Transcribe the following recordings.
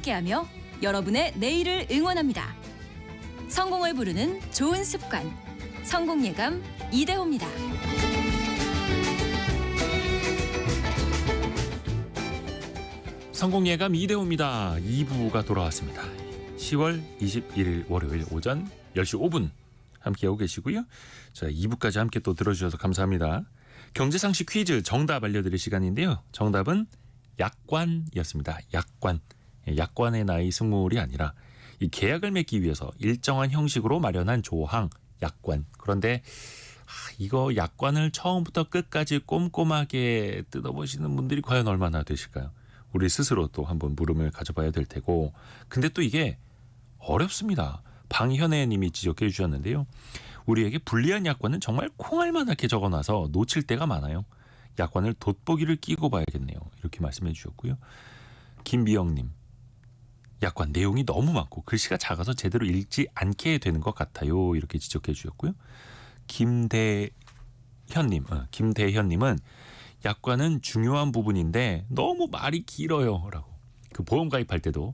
함께하며 여러분의 내일을 응원합니다. 성공을 부르는 좋은 습관, 성공예감 이대호입니다. 성공예감 이대호입니다. 2부가 돌아왔습니다. 10월 21일 월요일 오전 10시 5분 함께하고 계시고요. 자, 2부까지 함께 또 들어주셔서 감사합니다. 경제상식 퀴즈 정답 알려드릴 시간인데요. 정답은 약관이었습니다. 약관. 약관의 나이 승무원이 아니라 이 계약을 맺기 위해서 일정한 형식으로 마련한 조항, 약관. 그런데 이거 약관을 처음부터 끝까지 꼼꼼하게 뜯어보시는 분들이 과연 얼마나 되실까요? 우리 스스로 또 한번 물음을 가져봐야 될 테고. 근데 또 이게 어렵습니다. 방현애 님이 지적해 주셨는데요. 우리에게 불리한 약관은 정말 콩알만하게 적어놔서 놓칠 때가 많아요. 약관을 돋보기를 끼고 봐야겠네요. 이렇게 말씀해 주셨고요. 김미영님. 약관 내용이 너무 많고 글씨가 작아서 제대로 읽지 않게 되는 것 같아요. 이렇게 지적해 주셨고요. 김대현님은 약관은 중요한 부분인데 너무 말이 길어요. 라고. 그 보험 가입할 때도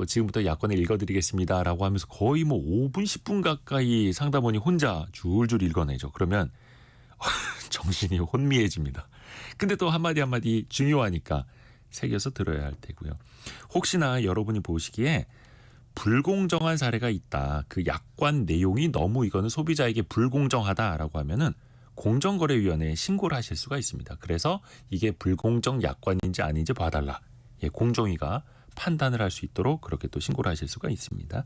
지금부터 약관을 읽어드리겠습니다. 라고 하면서 거의 5분, 10분 가까이 상담원이 혼자 줄줄 읽어내죠. 그러면 정신이 혼미해집니다. 근데 또 한마디 중요하니까 새겨서 들어야 할 테고요. 혹시나 여러분이 보시기에 불공정한 사례가 있다. 그 약관 내용이 너무 이거는 소비자에게 불공정하다라고 하면은 공정거래위원회에 신고를 하실 수가 있습니다. 그래서 이게 불공정 약관인지 아닌지 봐달라. 공정위가 판단을 할 수 있도록 그렇게 또 신고를 하실 수가 있습니다.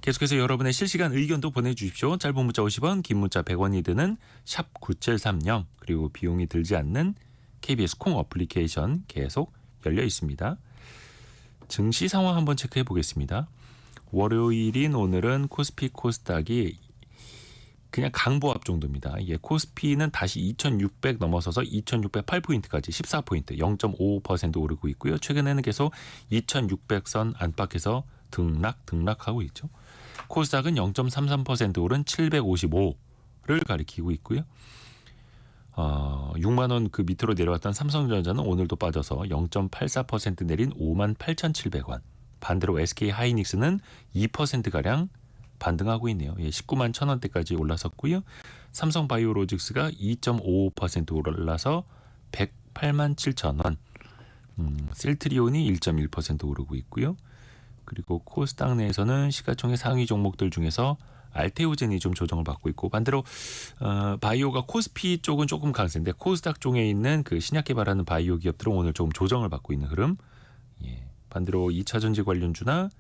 계속해서 여러분의 실시간 의견도 보내주십시오. 짧은 문자 50원, 긴 문자 100원이 드는 샵 9730 그리고 비용이 들지 않는 KBS 콩 어플리케이션 계속 열려 있습니다. 증시 상황 한번 체크해 보겠습니다. 월요일인 오늘은 코스피 코스닥이 그냥 강보합 정도입니다. 코스피는 다시 2600 넘어서서 2608포인트까지 14포인트 0.55% 오르고 있고요. 최근에는 계속 2600선 안팎에서 등락하고 있죠. 코스닥은 0.33% 오른 755를 가리키고 있고요. 6만 원 그 밑으로 내려왔던 삼성전자는 오늘도 빠져서 0.84% 내린 58,700원. 반대로 SK하이닉스는 2%가량 반등하고 있네요. 19만 1,000원대까지 올라섰고요. 삼성바이오로직스가 2.55% 올라서 108만 7,000원. 셀트리온이 1.1% 오르고 있고요. 그리고 코스닥 내에서는 시가총액 상위 종목들 중에서 알테오젠이 좀 조정을 받고 있고 반대로 바이오가 코스피 쪽은 조금 강세인데 코스닥 쪽에 있는 그 신약 개발하는 바이오 기업들은 오늘 조금 조정을 받고 있는 흐름. 반대로 2차 전지 관련주나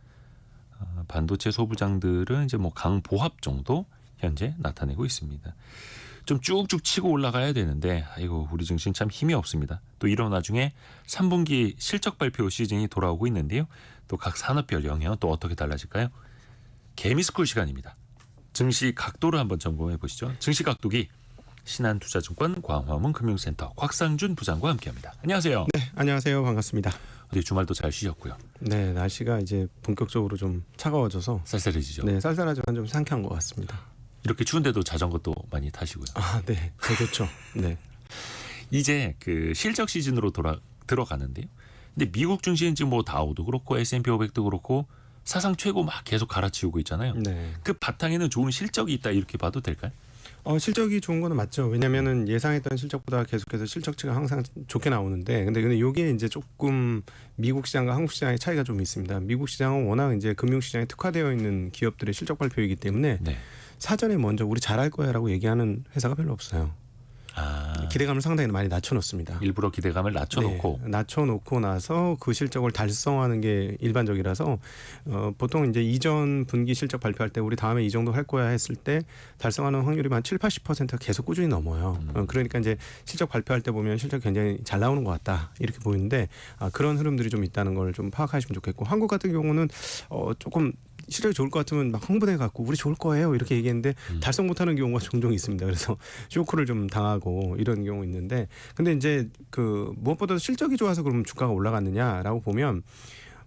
반도체 소부장들은 이제 강보합 정도 현재 나타내고 있습니다. 좀 쭉쭉 치고 올라가야 되는데 아이고 우리 증시는 참 힘이 없습니다. 또 이런 와중에 3분기 실적 발표 시즌이 돌아오고 있는데요. 또 각 산업별 영향은 또 어떻게 달라질까요? 개미스쿨 시간입니다. 증시 각도를 한번 점검해 보시죠. 증시 각도기 신한투자증권 광화문 금융센터 곽상준 부장과 함께합니다. 안녕하세요. 네, 안녕하세요. 반갑습니다. 어제 주말도 잘 쉬셨고요. 네, 날씨가 이제 본격적으로 좀 차가워져서 쌀쌀해지죠. 네, 쌀쌀하지만 좀 상쾌한 것 같습니다. 이렇게 추운데도 자전거도 많이 타시고요. 네, 더 좋죠. 네. 이제 그 실적 시즌으로 들어가는데요. 근데 미국 증시는 지금 다우도 그렇고 S&P 500도 그렇고 사상 최고 막 계속 갈아치우고 있잖아요. 네. 그 바탕에는 좋은 실적이 있다 이렇게 봐도 될까요? 실적이 좋은 거는 맞죠. 왜냐면은 예상했던 실적보다 계속해서 실적치가 항상 좋게 나오는데 근데 요게 이제 조금 미국 시장과 한국 시장의 차이가 좀 있습니다. 미국 시장은 워낙 이제 금융 시장에 특화되어 있는 기업들의 실적 발표이기 때문에 네. 사전에 먼저 우리 잘할 거야라고 얘기하는 회사가 별로 없어요. 기대감을 상당히 많이 낮춰놓습니다. 일부러 기대감을 낮춰놓고 낮춰놓고 나서 그 실적을 달성하는 게 일반적이라서 보통 이제 이전 분기 실적 발표할 때 우리 다음에 이 정도 할 거야 했을 때 달성하는 확률이 한 70-80%가 계속 꾸준히 넘어요. 그러니까 이제 실적 발표할 때 보면 실적 굉장히 잘 나오는 것 같다 이렇게 보이는데 그런 흐름들이 좀 있다는 걸 좀 파악하시면 좋겠고 한국 같은 경우는 조금 실적이 좋을 것 같으면 막 흥분해 갖고 우리 좋을 거예요 이렇게 얘기했는데 달성 못하는 경우가 종종 있습니다. 그래서 쇼크를 좀 당하고 이런 경우 있는데 근데 이제 그 무엇보다도 실적이 좋아서 그러면 주가가 올라갔느냐라고 보면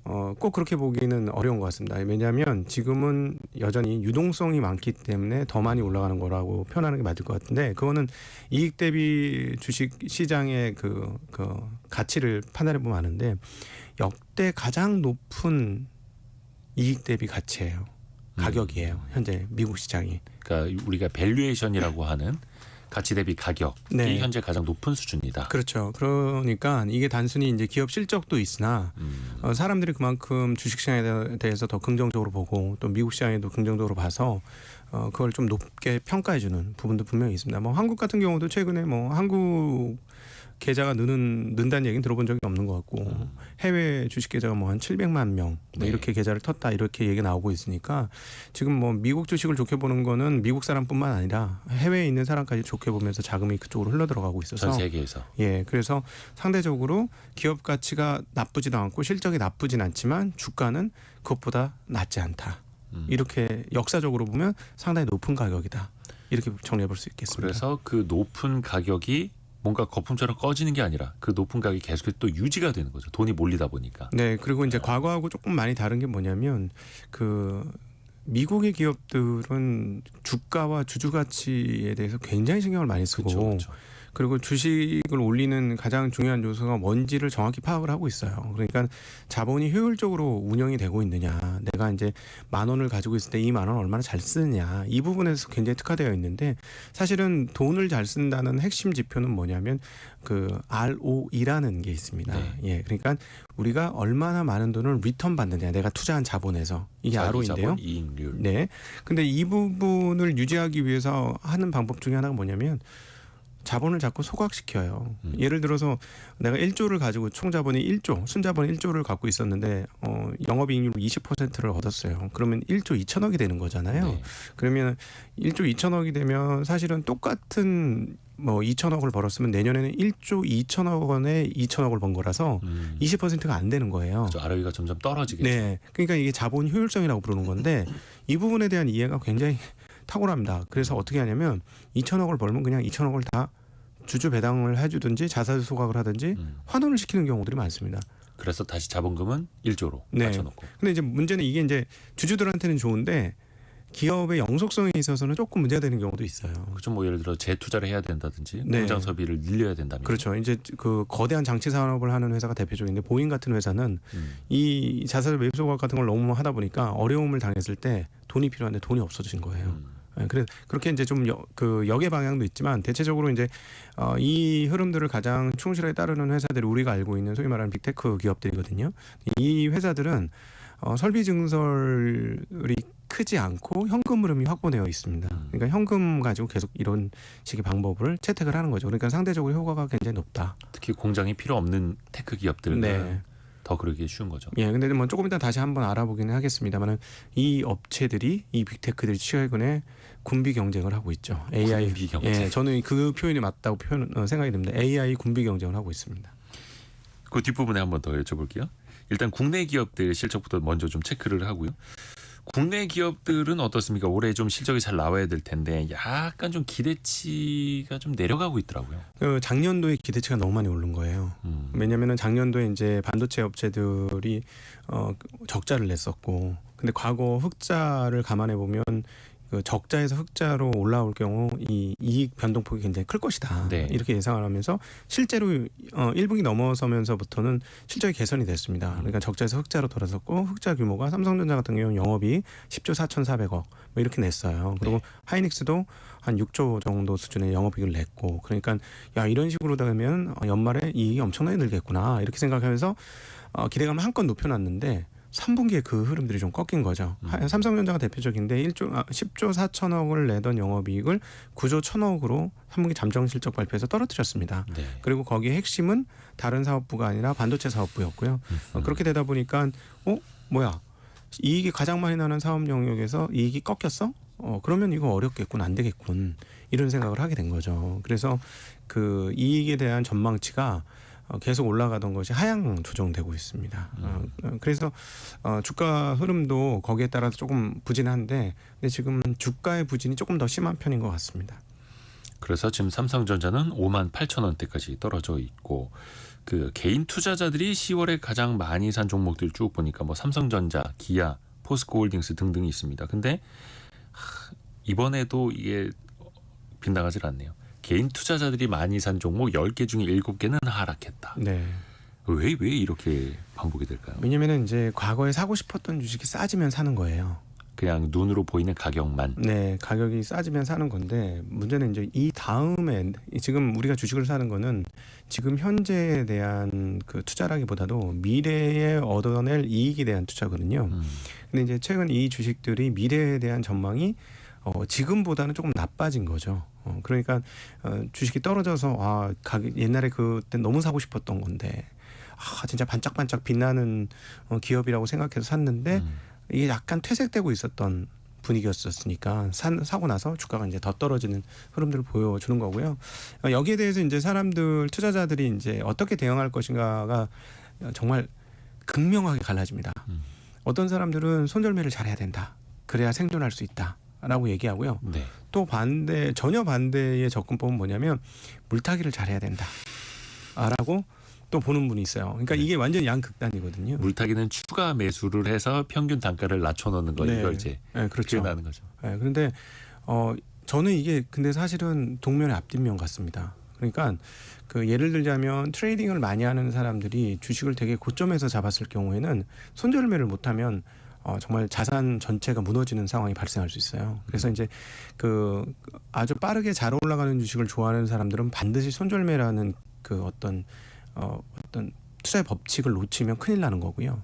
꼭 그렇게 보기는 어려운 것 같습니다. 왜냐하면 지금은 여전히 유동성이 많기 때문에 더 많이 올라가는 거라고 표현하는 게 맞을 것 같은데 그거는 이익 대비 주식 시장의 그 가치를 판단해 보면 아는데 역대 가장 높은 이익 대비 가치예요. 가격이에요. 현재 미국 시장이. 그러니까 우리가 밸류에이션이라고 하는 가치 대비 가격이 네. 현재 가장 높은 수준이다. 그렇죠. 그러니까 이게 단순히 이제 기업 실적도 있으나 사람들이 그만큼 주식시장에 대해서 더 긍정적으로 보고 또 미국 시장에도 긍정적으로 봐서 그걸 좀 높게 평가해주는 부분도 분명히 있습니다. 뭐 한국 같은 경우도 최근에 뭐 한국 계좌가 는다는 얘기는 들어본 적이 없는 것 같고 해외 주식 계좌가 뭐 한 700만 명 네. 이렇게 계좌를 텄다 이렇게 얘기 나오고 있으니까 지금 뭐 미국 주식을 좋게 보는 거는 미국 사람뿐만 아니라 해외에 있는 사람까지 좋게 보면서 자금이 그쪽으로 흘러 들어가고 있어서 전 세계에서. 예, 그래서 상대적으로 기업 가치가 나쁘지도 않고 실적이 나쁘진 않지만 주가는 그것보다 낮지 않다. 이렇게 역사적으로 보면 상당히 높은 가격이다. 이렇게 정리해 볼 수 있겠습니다. 그래서 그 높은 가격이 뭔가 거품처럼 꺼지는 게 아니라 그 높은 가격이 계속해서 또 유지가 되는 거죠. 돈이 몰리다 보니까. 네, 그리고 이제 과거하고 조금 많이 다른 게 뭐냐면 그 미국의 기업들은 주가와 주주 가치에 대해서 굉장히 신경을 많이 쓰고 그렇죠. 그리고 주식을 올리는 가장 중요한 요소가 뭔지를 정확히 파악을 하고 있어요. 그러니까 자본이 효율적으로 운영이 되고 있느냐, 내가 이제 10,000원을 가지고 있을 때 이 10,000원 얼마나 잘 쓰느냐, 이 부분에서 굉장히 특화되어 있는데 사실은 돈을 잘 쓴다는 핵심 지표는 뭐냐면 그 ROE라는 게 있습니다. 네. 예, 그러니까 우리가 얼마나 많은 돈을 리턴 받느냐, 내가 투자한 자본에서 이게 ROE인데요. 자본 이익률. 네, 근데 이 부분을 유지하기 위해서 하는 방법 중에 하나가 뭐냐면 자본을 자꾸 소각시켜요. 예를 들어서 내가 1조를 가지고 총 자본이 1조, 순자본 1조를 갖고 있었는데 영업이익률 20%를 얻었어요. 그러면 1조 2천억이 되는 거잖아요. 네. 그러면 1조 2천억이 되면 사실은 똑같은 뭐 2천억을 벌었으면 내년에는 1조 2천억 원에 2천억을 번 거라서 20%가 안 되는 거예요. 그렇죠. ROE가 점점 떨어지겠죠. 네, 그러니까 이게 자본 효율성이라고 부르는 건데 이 부분에 대한 이해가 굉장히 탁월합니다. 그래서 어떻게 하냐면 2천억을 벌면 그냥 2천억을 다 주주 배당을 해주든지 자사주 소각을 하든지 환원을 시키는 경우들이 많습니다. 그래서 다시 자본금은 1조로 네. 맞춰놓고. 근데 이제 문제는 이게 이제 주주들한테는 좋은데 기업의 영속성에 있어서는 조금 문제가 되는 경우도 있어요. 그렇죠. 뭐 예를 들어 재투자를 해야 된다든지 네. 공장 소비를 늘려야 된다면. 그렇죠. 이제 그 거대한 장치 산업을 하는 회사가 대표적인데 보잉 같은 회사는 이 자사주 매입 소각 같은 걸 너무 하다 보니까 어려움을 당했을 때 돈이 필요한데 돈이 없어진 거예요. 그래서 그렇게 이제 좀 그 역의 방향도 있지만 대체적으로 이제 이 흐름들을 가장 충실하게 따르는 회사들이 우리가 알고 있는 소위 말하는 빅테크 기업들이거든요. 이 회사들은 설비 증설이 크지 않고 현금 흐름이 확보되어 있습니다. 그러니까 현금 가지고 계속 이런 식의 방법을 채택을 하는 거죠. 그러니까 상대적으로 효과가 굉장히 높다. 특히 공장이 필요 없는 테크 기업들은 네. 더 그러기 쉬운 거죠. 예, 근데 뭐 조금 이따 다시 한번 알아보기는 하겠습니다만은 이 업체들이 이 빅테크들이 최근에 군비 경쟁을 하고 있죠. AI 군비 경쟁. 예, 저는 그 표현이 맞다고 생각이 듭니다. AI 군비 경쟁을 하고 있습니다. 그 뒷부분에 한번 더 여쭤볼게요. 일단 국내 기업들 실적부터 먼저 좀 체크를 하고요. 국내 기업들은 어떻습니까? 올해 좀 실적이 잘 나와야 될 텐데 약간 좀 기대치가 좀 내려가고 있더라고요. 작년도에 기대치가 너무 많이 오른 거예요. 왜냐하면 작년도에 이제 반도체 업체들이 적자를 냈었고, 근데 과거 흑자를 감안해 보면 그 적자에서 흑자로 올라올 경우 이 이익 변동폭이 굉장히 클 것이다. 네. 이렇게 예상을 하면서 실제로 1분기 넘어서면서부터는 실적이 개선이 됐습니다. 그러니까 적자에서 흑자로 돌아섰고 흑자 규모가 삼성전자 같은 경우는 영업이 10조 4,400억 뭐 이렇게 냈어요. 그리고 네. 하이닉스도 한 6조 정도 수준의 영업이익을 냈고, 그러니까 야 이런 식으로 되면 연말에 이익이 엄청나게 늘겠구나 이렇게 생각하면서 기대감을 한껏 높여놨는데 3분기에 그 흐름들이 좀 꺾인 거죠. 삼성전자가 대표적인데 10조 4천억을 내던 영업이익을 9조 1천억으로 3분기 잠정 실적 발표에서 떨어뜨렸습니다. 네. 그리고 거기에 핵심은 다른 사업부가 아니라 반도체 사업부였고요. 그렇게 되다 보니까 뭐야 이익이 가장 많이 나는 사업 영역에서 이익이 꺾였어? 그러면 이거 어렵겠군, 안 되겠군 이런 생각을 하게 된 거죠. 그래서 그 이익에 대한 전망치가 계속 올라가던 것이 하향 조정되고 있습니다. 그래서 주가 흐름도 거기에 따라서 조금 부진한데 근데 지금 주가의 부진이 조금 더 심한 편인 것 같습니다. 그래서 지금 삼성전자는 5만 8천 원대까지 떨어져 있고 그 개인 투자자들이 10월에 가장 많이 산 종목들 쭉 보니까 뭐 삼성전자, 기아, 포스코홀딩스 등등이 있습니다. 근데 이번에도 이게 빗나가질 않네요. 개인 투자자들이 많이 산 종목 10개 중에 7개는 하락했다. 네. 왜 이렇게 반복이 될까요? 왜냐면은 이제 과거에 사고 싶었던 주식이 싸지면 사는 거예요. 그냥 눈으로 보이는 가격만. 네, 가격이 싸지면 사는 건데 문제는 이제 이 다음에 지금 우리가 주식을 사는 거는 지금 현재에 대한 그 투자라기보다도 미래에 얻어낼 이익에 대한 투자거든요. 근데 이제 최근 이 주식들이 미래에 대한 전망이 지금보다는 조금 나빠진 거죠. 그러니까 주식이 떨어져서 가격 옛날에 그때 너무 사고 싶었던 건데 진짜 반짝반짝 빛나는 기업이라고 생각해서 샀는데 이게 약간 퇴색되고 있었던 분위기였었으니까 사고 나서 주가가 이제 더 떨어지는 흐름들을 보여주는 거고요. 여기에 대해서 이제 사람들 투자자들이 이제 어떻게 대응할 것인가가 정말 극명하게 갈라집니다. 어떤 사람들은 손절매를 잘해야 된다. 그래야 생존할 수 있다라고 얘기하고요. 네. 또 전혀 반대의 접근법은 뭐냐면 물타기를 잘해야 된다라고 또 보는 분이 있어요. 그러니까 이게 완전 양극단이거든요. 물타기는 추가 매수를 해서 평균 단가를 낮춰놓는 거 이걸 이제 그렇죠. 표현하는 거죠. 네, 그런데 저는 이게 근데 사실은 동면의 앞뒷면 같습니다. 그러니까 그 예를 들자면 트레이딩을 많이 하는 사람들이 주식을 되게 고점에서 잡았을 경우에는 손절매를 못하면 정말 자산 전체가 무너지는 상황이 발생할 수 있어요. 그래서 이제 그 아주 빠르게 잘 올라가는 주식을 좋아하는 사람들은 반드시 손절매라는 그 어떤 투자의 법칙을 놓치면 큰일 나는 거고요.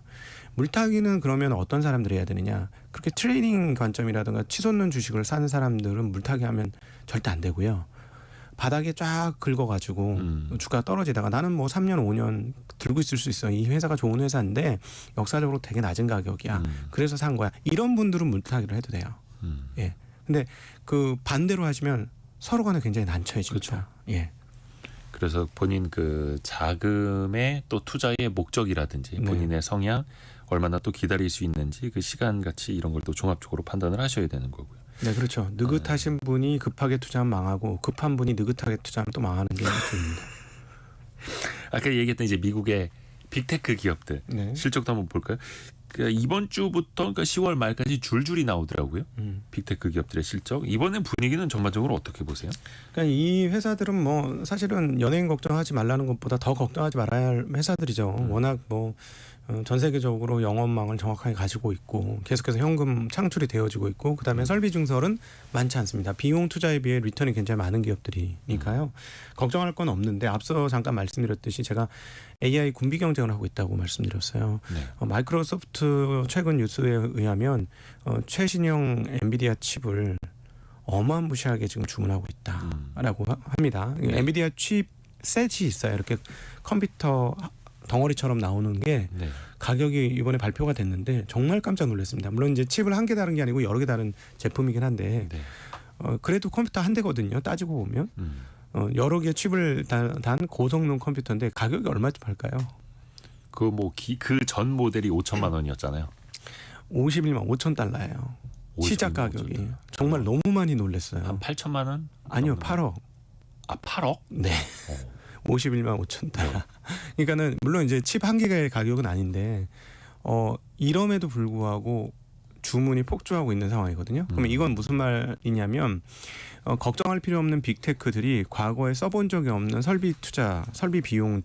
물타기는 그러면 어떤 사람들이 해야 되느냐? 그렇게 트레이딩 관점이라든가 치솟는 주식을 사는 사람들은 물타기하면 절대 안 되고요. 바닥에 쫙 긁어가지고 주가가 떨어지다가 나는 뭐 3년 5년 들고 있을 수 있어. 이 회사가 좋은 회사인데 역사적으로 되게 낮은 가격이야. 그래서 산 거야. 이런 분들은 물타기를 해도 돼요. 예. 근데 그 반대로 하시면 서로 간에 굉장히 난처해집니다. 그렇죠. 예. 그래서 본인 그 자금의 또 투자의 목적이라든지 본인의 성향 얼마나 또 기다릴 수 있는지 그 시간 가치 이런 걸 또 종합적으로 판단을 하셔야 되는 거고요. 네, 그렇죠. 느긋하신 분이 급하게 투자하면 망하고 급한 분이 느긋하게 투자하면 또 망하는 게 중요합니다. 아까 얘기했던 이제 미국의 빅테크 기업들 실적도 한번 볼까요? 그러니까 이번 주부터 그러니까 10월 말까지 줄줄이 나오더라고요. 빅테크 기업들의 실적. 이번엔 분위기는 전반적으로 어떻게 보세요? 그러니까 이 회사들은 뭐 사실은 연예인 걱정하지 말라는 것보다 더 걱정하지 말아야 할 회사들이죠. 워낙 뭐 전 세계적으로 영업망을 정확하게 가지고 있고 계속해서 현금 창출이 되어지고 있고 그다음에 설비 증설은 많지 않습니다. 비용 투자에 비해 리턴이 굉장히 많은 기업들이니까요. 걱정할 건 없는데 앞서 잠깐 말씀드렸듯이 제가 AI 군비 경쟁을 하고 있다고 말씀드렸어요. 마이크로소프트 최근 뉴스에 의하면 최신형 엔비디아 칩을 어마무시하게 지금 주문하고 있다라고 합니다. 엔비디아 칩 셋이 있어요. 이렇게 컴퓨터 덩어리처럼 나오는 게 가격이 이번에 발표가 됐는데 정말 깜짝 놀랐습니다. 물론 이제 칩을 한 개 다른 게 아니고 여러 개 다른 제품이긴 한데 그래도 컴퓨터 한 대거든요. 따지고 보면 여러 개 칩을 단 고성능 컴퓨터인데 가격이 얼마쯤 할까요? 그 뭐 그 전 모델이 5천만 원이었잖아요. 51만 5천 달러예요. 시작 가격이 정말 너무 많이 놀랐어요. 한 8천만 원? 아니요, 8억. 아, 8억? 네. 51만 5천 달러. 그러니까는 물론 이제 칩 한 개의 가격은 아닌데 이럼에도 불구하고 주문이 폭주하고 있는 상황이거든요. 그러면 이건 무슨 말이냐면 걱정할 필요 없는 빅테크들이 과거에 써본 적이 없는 설비 비용을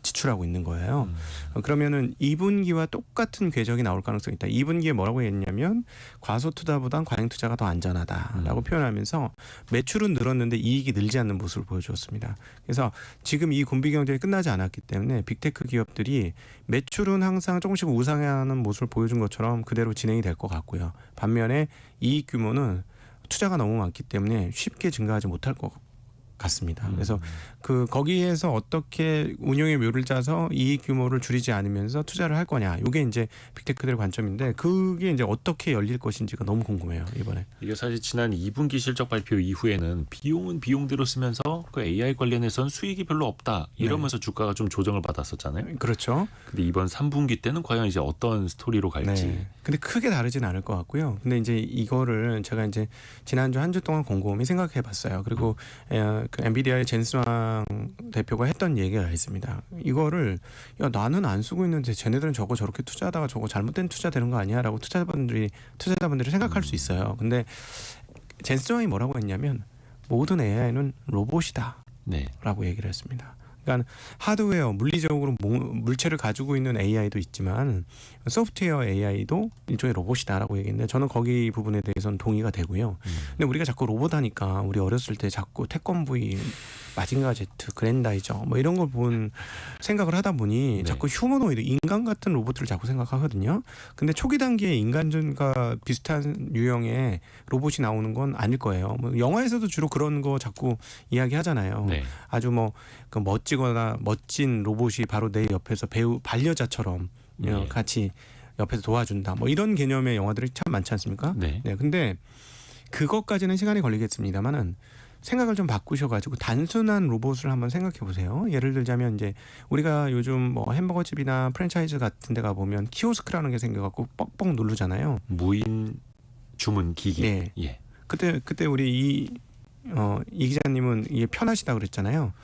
지출하고 있는 거예요. 그러면은 2분기와 똑같은 궤적이 나올 가능성이 있다. 2분기에 뭐라고 했냐면 과소투자보단 과잉투자가 더 안전하다라고 표현하면서 매출은 늘었는데 이익이 늘지 않는 모습을 보여주었습니다. 그래서 지금 이 군비 경쟁이 끝나지 않았기 때문에 빅테크 기업들이 매출은 항상 조금씩 우상향하는 모습을 보여준 것처럼 그대로 진행이 될 것 같고요. 반면에 이익 규모는 투자가 너무 많기 때문에 쉽게 증가하지 못할 것 같습니다. 그래서 거기에서 어떻게 운용의 묘를 짜서 이익 규모를 줄이지 않으면서 투자를 할 거냐. 이게 이제 빅테크들의 관점인데 그게 이제 어떻게 열릴 것인지가 너무 궁금해요. 이번에. 이게 사실 지난 2분기 실적 발표 이후에는 비용은 비용대로 쓰면서 그 AI 관련해서는 수익이 별로 없다 이러면서 주가가 좀 조정을 받았었잖아요. 그렇죠. 근데 이번 3분기 때는 과연 이제 어떤 스토리로 갈지. 네. 근데 크게 다르진 않을 것 같고요. 근데 이제 이거를 제가 이제 지난주 한 주 동안 곰곰이 생각해 봤어요. 그리고 그 엔비디아의 jensenhuang 대표가 했던 얘기가 있습니다. 이거를 야 나는 안 쓰고 있는데 쟤네들은 저거 저렇게 투자하다가 저거 잘못된 투자 되는 거 아니야라고 투자자분들이 생각할 수 있어요. 근데 jensenhuang이 뭐라고 했냐면 모든 AI는 로봇이다라고 네. 얘기를 했습니다. 그러니까 하드웨어 물리적으로 물체를 가지고 있는 AI도 있지만 소프트웨어 AI도 일종의 로봇이다라고 얘기했는데 저는 거기 부분에 대해서는 동의가 되고요. 근데 우리가 자꾸 로봇 하니까 우리 어렸을 때 자꾸 태권브이, 마징가 제트, 그랜다이저 뭐 이런 걸 본 생각을 하다 보니 네. 자꾸 휴머노이드 인간 같은 로봇을 자꾸 생각하거든요. 근데 초기 단계에 인간과 비슷한 유형의 로봇이 나오는 건 아닐 거예요. 뭐 영화에서도 주로 그런 거 자꾸 이야기하잖아요. 네. 아주 뭐 그 멋진 로봇이 바로 내 옆에서 배우 반려자처럼 네. 같이 옆에서 도와준다. 뭐 이런 개념의 영화들이 참 많지 않습니까? 네. 근데 그것까지는 시간이 걸리겠습니다만은 생각을 좀 바꾸셔가지고 단순한 로봇을 한번 생각해 보세요. 예를 들자면 이제 우리가 요즘 뭐 햄버거집이나 프랜차이즈 같은 데 가보면 키오스크라는 게 생겨갖고 뻑뻑 누르잖아요. 무인 주문 기기. 네. 예. 그때 우리 이 기자님은 이게 편하시다 그랬잖아요.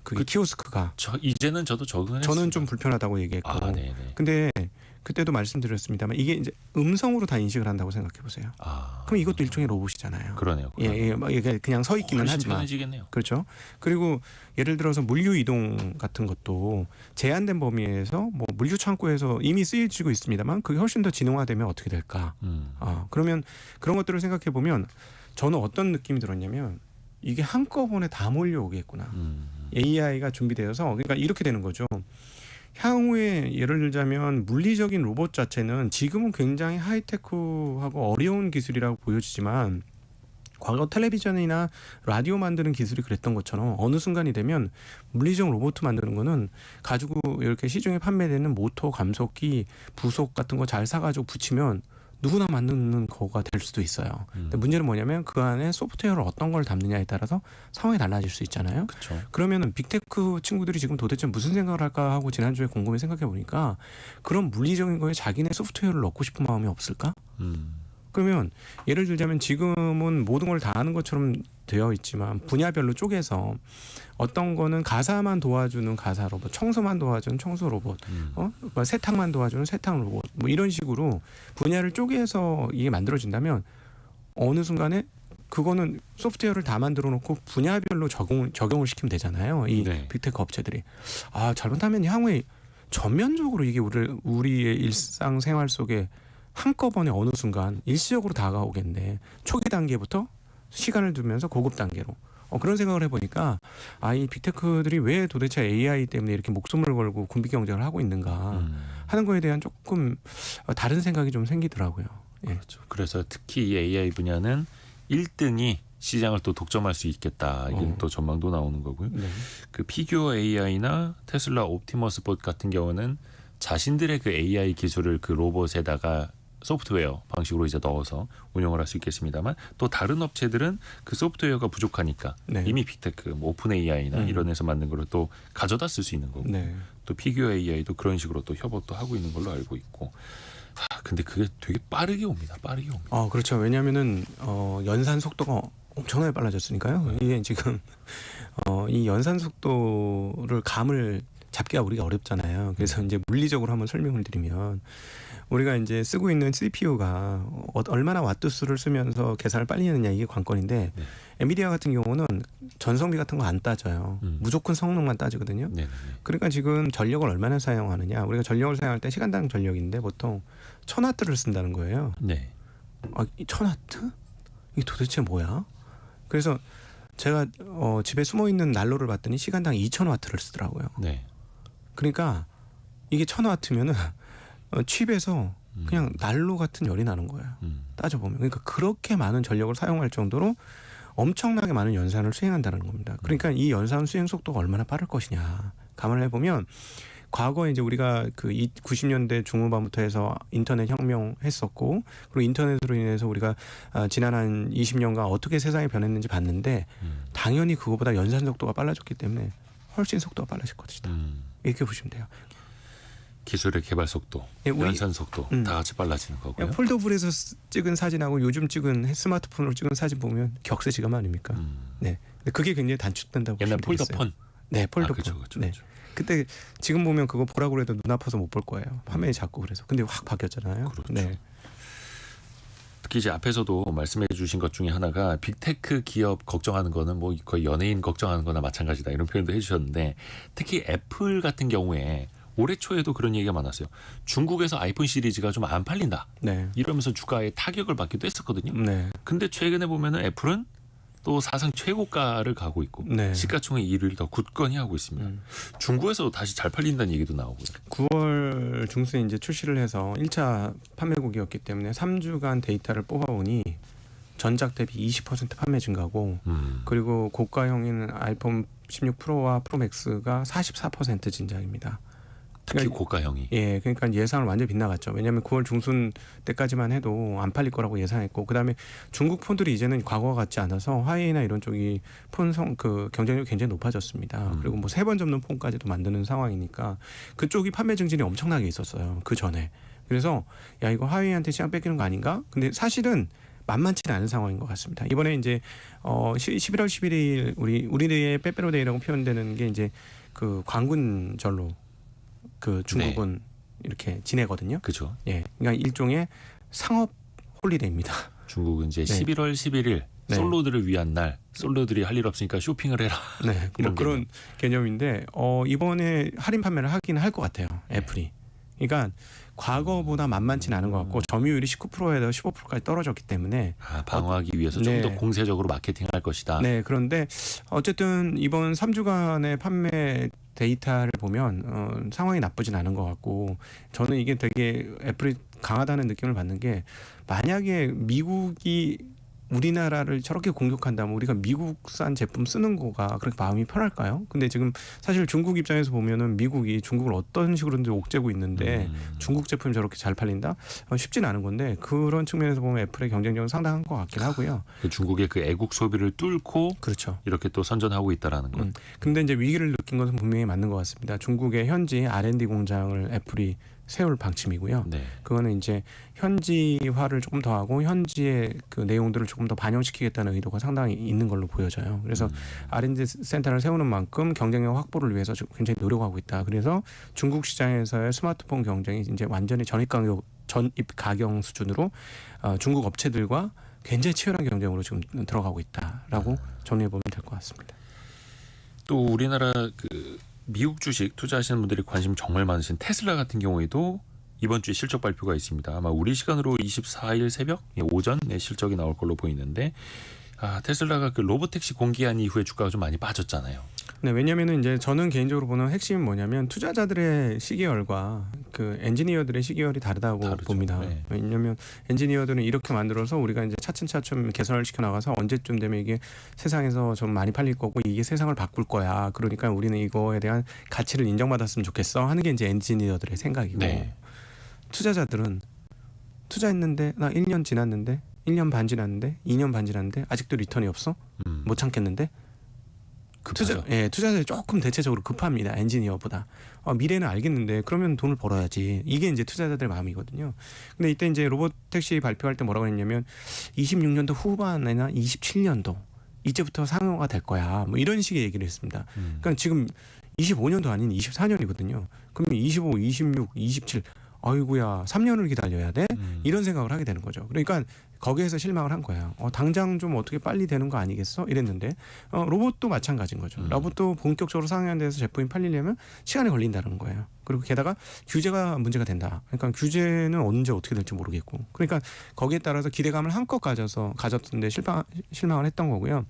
그게 키오스크가. 이제는 저도 적응을 했습니다. 저는 좀 불편하다고 얘기했고. 아, 네, 네. 근데 그때도 말씀드렸습니다만 이게 이제 음성으로 다 인식을 한다고 생각해 보세요. 아. 그럼 이것도 일종의 로봇이잖아요. 그러네요. 예, 이게 그냥 서 있기는 훨씬 하지만. 편해지겠네요. 그렇죠. 그리고 예를 들어서 물류 이동 같은 것도 제한된 범위에서 뭐 물류 창고에서 이미 쓰여지고 있습니다만 그게 훨씬 더 지능화되면 어떻게 될까? 그러면 그런 것들을 생각해 보면 저는 어떤 느낌이 들었냐면 이게 한꺼번에 다 몰려오겠구나. AI가 준비되어서 그러니까 이렇게 되는 거죠. 향후에 예를 들자면 물리적인 로봇 자체는 지금은 굉장히 하이테크하고 어려운 기술이라고 보여지지만 과거 텔레비전이나 라디오 만드는 기술이 그랬던 것처럼 어느 순간이 되면 물리적 로봇 만드는 거는 가지고 이렇게 시중에 판매되는 모터, 감속기, 부속 같은 거 잘 사가지고 붙이면 누구나 만드는 거가 될 수도 있어요. 근데 문제는 뭐냐면 그 안에 소프트웨어를 어떤 걸 담느냐에 따라서 상황이 달라질 수 있잖아요. 그렇죠. 그러면은 빅테크 친구들이 지금 도대체 무슨 생각을 할까 하고 지난주에 곰곰이 생각해 보니까 그런 물리적인 거에 자기네 소프트웨어를 넣고 싶은 마음이 없을까? 그러면 예를 들자면 지금은 모든 걸 다 하는 것처럼 되어 있지만 분야별로 쪼개서 어떤 거는 가사만 도와주는 가사 로봇, 청소만 도와주는 청소 로봇, 뭐 세탁만 도와주는 세탁 로봇, 뭐 이런 식으로 분야를 쪼개서 이게 만들어진다면 어느 순간에 그거는 소프트웨어를 다 만들어 놓고 분야별로 적용을 시키면 되잖아요. 이 네. 빅테크 업체들이. 잘못하면 향후에 전면적으로 이게 우리의 일상생활 속에 한꺼번에 어느 순간 일시적으로 다가오겠네. 초기 단계부터 시간을 두면서 고급 단계로. 그런 생각을 해보니까 이 빅테크들이 왜 도대체 AI 때문에 이렇게 목숨을 걸고 군비 경쟁을 하고 있는가 하는 거에 대한 조금 다른 생각이 좀 생기더라고요. 예. 그렇죠. 그래서 특히 이 AI 분야는 1등이 시장을 또 독점할 수 있겠다. 이런 또 전망도 나오는 거고요. 네. 그 피규어 AI나 테슬라 옵티머스 봇 같은 경우는 자신들의 그 AI 기술을 그 로봇에다가 소프트웨어 방식으로 이제 넣어서 운영을 할 수 있겠습니다만 또 다른 업체들은 그 소프트웨어가 부족하니까 네. 이미 빅테크, 뭐 오픈 AI나 이런 데서 만든 거를 또 가져다 쓸 수 있는 거고 네. 또 피규어 AI도 그런 식으로 또 협업도 하고 있는 걸로 알고 있고 근데 그게 되게 빠르게 옵니다. 빠르게 옵니다. 그렇죠. 왜냐하면은 연산 속도가 엄청나게 빨라졌으니까요. 이게 지금 이 연산 속도를 감을 잡기가 우리가 어렵잖아요. 그래서 이제 물리적으로 한번 설명을 드리면 우리가 이제 쓰고 있는 CPU가 얼마나 와트수를 쓰면서 계산을 빨리 하느냐 이게 관건인데 네. 엔비디아 같은 경우는 전성비 같은 거 안 따져요. 무조건 성능만 따지거든요. 네네. 그러니까 지금 전력을 얼마나 사용하느냐. 우리가 전력을 사용할 때 시간당 전력인데 보통 1000와트를 쓴다는 거예요. 네. 1000와트? 이게 도대체 뭐야? 그래서 제가 집에 숨어 있는 난로를 봤더니 시간당 2000와트를 쓰더라고요. 네. 그러니까 이게 1000와트면은 칩에서 그냥 난로 같은 열이 나는 거예요. 따져보면. 그러니까 그렇게 많은 전력을 사용할 정도로 엄청나게 많은 연산을 수행한다는 겁니다. 그러니까 이 연산 수행 속도가 얼마나 빠를 것이냐 감안을 해보면 과거에 이제 우리가 그 90년대 중후반부터 해서 인터넷 혁명했었고 그리고 인터넷으로 인해서 우리가 지난 한 20년간 어떻게 세상이 변했는지 봤는데 당연히 그거보다 연산 속도가 빨라졌기 때문에 훨씬 속도가 빨라질 것이다. 이렇게 보시면 돼요. 기술의 개발 속도, 네, 우리- 연산 속도 다 같이 빨라지는 거고요. 폴더블에서 찍은 사진하고 요즘 찍은 스마트폰으로 찍은 사진 보면 격세지감 아닙니까? 네, 근데 그게 굉장히 단축된다고 옛날 보시면 되겠어요. 폴더폰. 네, 폴더폰. 그렇죠, 그렇죠. 네. 그때 지금 보면 그거 보라고 해도 눈 아파서 못 볼 거예요. 화면이 작고 그래서. 근데 확 바뀌었잖아요. 그렇죠. 네. 특히 이제 앞에서도 말씀해 주신 것 중에 하나가 빅테크 기업 걱정하는 거는 뭐 거의 연예인 걱정하는 거나 마찬가지다 이런 표현도 해주셨는데 특히 애플 같은 경우에 올해 초에도 그런 얘기가 많았어요. 중국에서 아이폰 시리즈가 좀 안 팔린다. 네. 이러면서 주가에 타격을 받기도 했었거든요. 네. 근데 최근에 보면은 애플은 또 사상 최고가를 가고 있고 네. 시가총액 1위를 더 굳건히 하고 있습니다. 중국에서도 다시 잘 팔린다는 얘기도 나오고요. 9월 중순에 이제 출시를 해서 1차 판매국이었기 때문에 3주간 데이터를 뽑아보니 전작 대비 20% 판매 증가고 그리고 고가형인 아이폰 16 프로와 프로 맥스가 44% 진작입니다. 특히 그러니까 고가형이. 예, 그러니까 예상을 완전히 빗나갔죠. 왜냐하면 9월 중순 때까지만 해도 안 팔릴 거라고 예상했고, 그다음에 중국 폰들이 이제는 과거와 같지 않아서 화웨이나 이런 쪽이 그 경쟁력이 굉장히 높아졌습니다. 그리고 뭐 3번 접는 폰까지도 만드는 상황이니까 그쪽이 판매 증진이 엄청나게 있었어요. 그 전에. 그래서 야 이거 화웨이한테 시장 뺏기는 거 아닌가? 근데 사실은 만만치는 않은 상황인 것 같습니다. 이번에 이제 11월 11일 우리의 빼빼로데이라고 표현되는 게 이제 그 광군절로 그 중국은 이렇게 지내거든요. 그렇죠. 예, 그러니까 일종의 상업 홀리데이입니다. 중국은 이제 네. 11월 11일 네. 솔로들을 위한 날. 솔로들이 할 일 없으니까 쇼핑을 해라. 네, 뭐 이런 그런 개념인데 이번에 할인 판매를 하긴 할 것 같아요. 애플이. 그러니까 과거보다 만만치는 않은 것 같고 점유율이 19%에서 15%까지 떨어졌기 때문에 방어하기 위해서 좀 네. 더 공세적으로 마케팅할 것이다. 네, 그런데 어쨌든 이번 3주간의 판매 데이터를 보면 상황이 나쁘진 않은 것 같고 저는 이게 되게 애플이 강하다는 느낌을 받는 게 만약에 미국이 우리나라를 저렇게 공격한다면 우리가 미국산 제품 쓰는 거가 그렇게 마음이 편할까요? 근데 지금 사실 중국 입장에서 보면은 미국이 중국을 어떤 식으로든 옥죄고 있는데 중국 제품이 저렇게 잘 팔린다? 쉽지는 않은 건데 그런 측면에서 보면 애플의 경쟁력은 상당한 것 같긴 하고요. 그 중국의 그 애국 소비를 뚫고 그렇죠. 이렇게 또 선전하고 있다라는 것. 근데 이제 위기를 느낀 것은 분명히 맞는 것 같습니다. 중국의 현지 R&D 공장을 애플이 세울 방침이고요. 네. 그거는 이제 현지화를 조금 더 하고 현지의 그 내용들을 조금 더 반영시키겠다는 의도가 상당히 있는 걸로 보여져요. 그래서 R&D 센터를 세우는 만큼 경쟁력 확보를 위해서 굉장히 노력하고 있다. 그래서 중국 시장에서의 스마트폰 경쟁이 이제 완전히 전입 가경 수준으로 중국 업체들과 굉장히 치열한 경쟁으로 지금 들어가고 있다라고 정리해 보면 될 것 같습니다. 또 우리나라 그 미국 주식 투자하시는 분들이 관심 정말 많으신 테슬라 같은 경우에도 이번 주에 실적 발표가 있습니다. 아마 우리 시간으로 24일 새벽 오전에 실적이 나올 걸로 보이는데 테슬라가 그 로보택시 공개한 이후에 주가가 좀 많이 빠졌잖아요. 네, 왜냐하면 이제 저는 개인적으로 보는 핵심은 뭐냐면 투자자들의 시계열과 그 엔지니어들의 시계열이 다르다고 다르죠. 봅니다. 네. 왜냐하면 엔지니어들은 이렇게 만들어서 우리가 이제 차츰차츰 개선을 시켜 나가서 언제쯤 되면 이게 세상에서 좀 많이 팔릴 거고 이게 세상을 바꿀 거야. 그러니까 우리는 이거에 대한 가치를 인정받았으면 좋겠어 하는 게 이제 엔지니어들의 생각이고 네. 투자자들은 투자했는데 나 1년 지났는데 1년 반 지났는데 2년 반 지났는데 아직도 리턴이 없어? 못 참겠는데? 급하죠. 투자자들이 조금 대체적으로 급합니다. 엔지니어보다. 미래는 알겠는데 그러면 돈을 벌어야지. 이게 이제 투자자들의 마음이거든요. 근데 이때 이제 로봇택시 발표할 때 뭐라고 했냐면 26년도 후반이나 27년도 이제부터 상용화 될 거야. 뭐 이런 식의 얘기를 했습니다. 그러니까 지금 25년도 아닌 24년이거든요. 그러면 25, 26, 27 아이고야 3년을 기다려야 돼? 이런 생각을 하게 되는 거죠. 그러니까 거기에서 실망을 한 거야. 당장 좀 어떻게 빨리 되는 거 아니겠어? 이랬는데 로봇도 마찬가지인 거죠. 로봇도 본격적으로 상용화돼서 제품이 팔리려면 시간이 걸린다는 거예요. 그리고 게다가 규제가 문제가 된다. 그러니까 규제는 언제 어떻게 될지 모르겠고. 그러니까 거기에 따라서 기대감을 한껏 가졌던데 실망을 했던 거고요.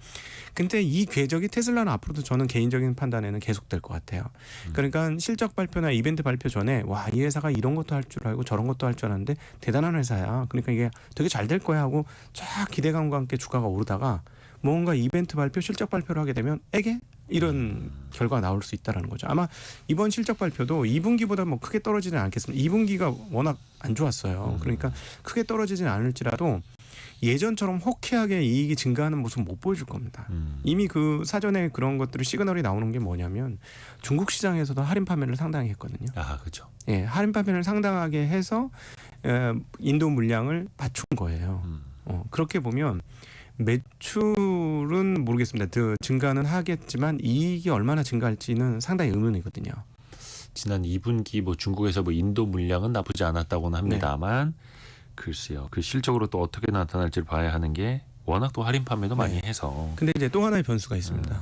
근데 이 궤적이 테슬라는 앞으로도 저는 개인적인 판단에는 계속될 것 같아요. 그러니까 실적 발표나 이벤트 발표 전에 와, 이 회사가 이런 것도 할 줄 알고 저런 것도 할 줄 알았는데 대단한 회사야. 그러니까 이게 되게 잘 될 거야 하고 쫙 기대감과 함께 주가가 오르다가 뭔가 이벤트 발표, 실적 발표를 하게 되면 에게 이런 결과가 나올 수 있다라는 거죠. 아마 이번 실적 발표도 2분기보다 뭐 크게 떨어지는 않겠습니다. 2분기가 워낙 안 좋았어요. 그러니까 크게 떨어지진 않을지라도 예전처럼 호쾌하게 이익이 증가하는 모습 못 보여줄 겁니다. 이미 그 사전에 그런 것들이 시그널이 나오는 게 뭐냐면 중국 시장에서도 할인 판매를 상당히 했거든요. 아, 그렇죠. 예, 할인 판매를 상당하게 해서 인도 물량을 맞춘 거예요. 그렇게 보면 매출은 모르겠습니다. 더 증가는 하겠지만 이익이 얼마나 증가할지는 상당히 의문이거든요. 지난 2분기 뭐 중국에서 뭐 인도 물량은 나쁘지 않았다고는 합니다만 글쎄요. 그 실적으로 또 어떻게 나타날지를 봐야 하는 게 워낙 또 할인 판매도 많이 해서. 근데 이제 또 하나의 변수가 있습니다.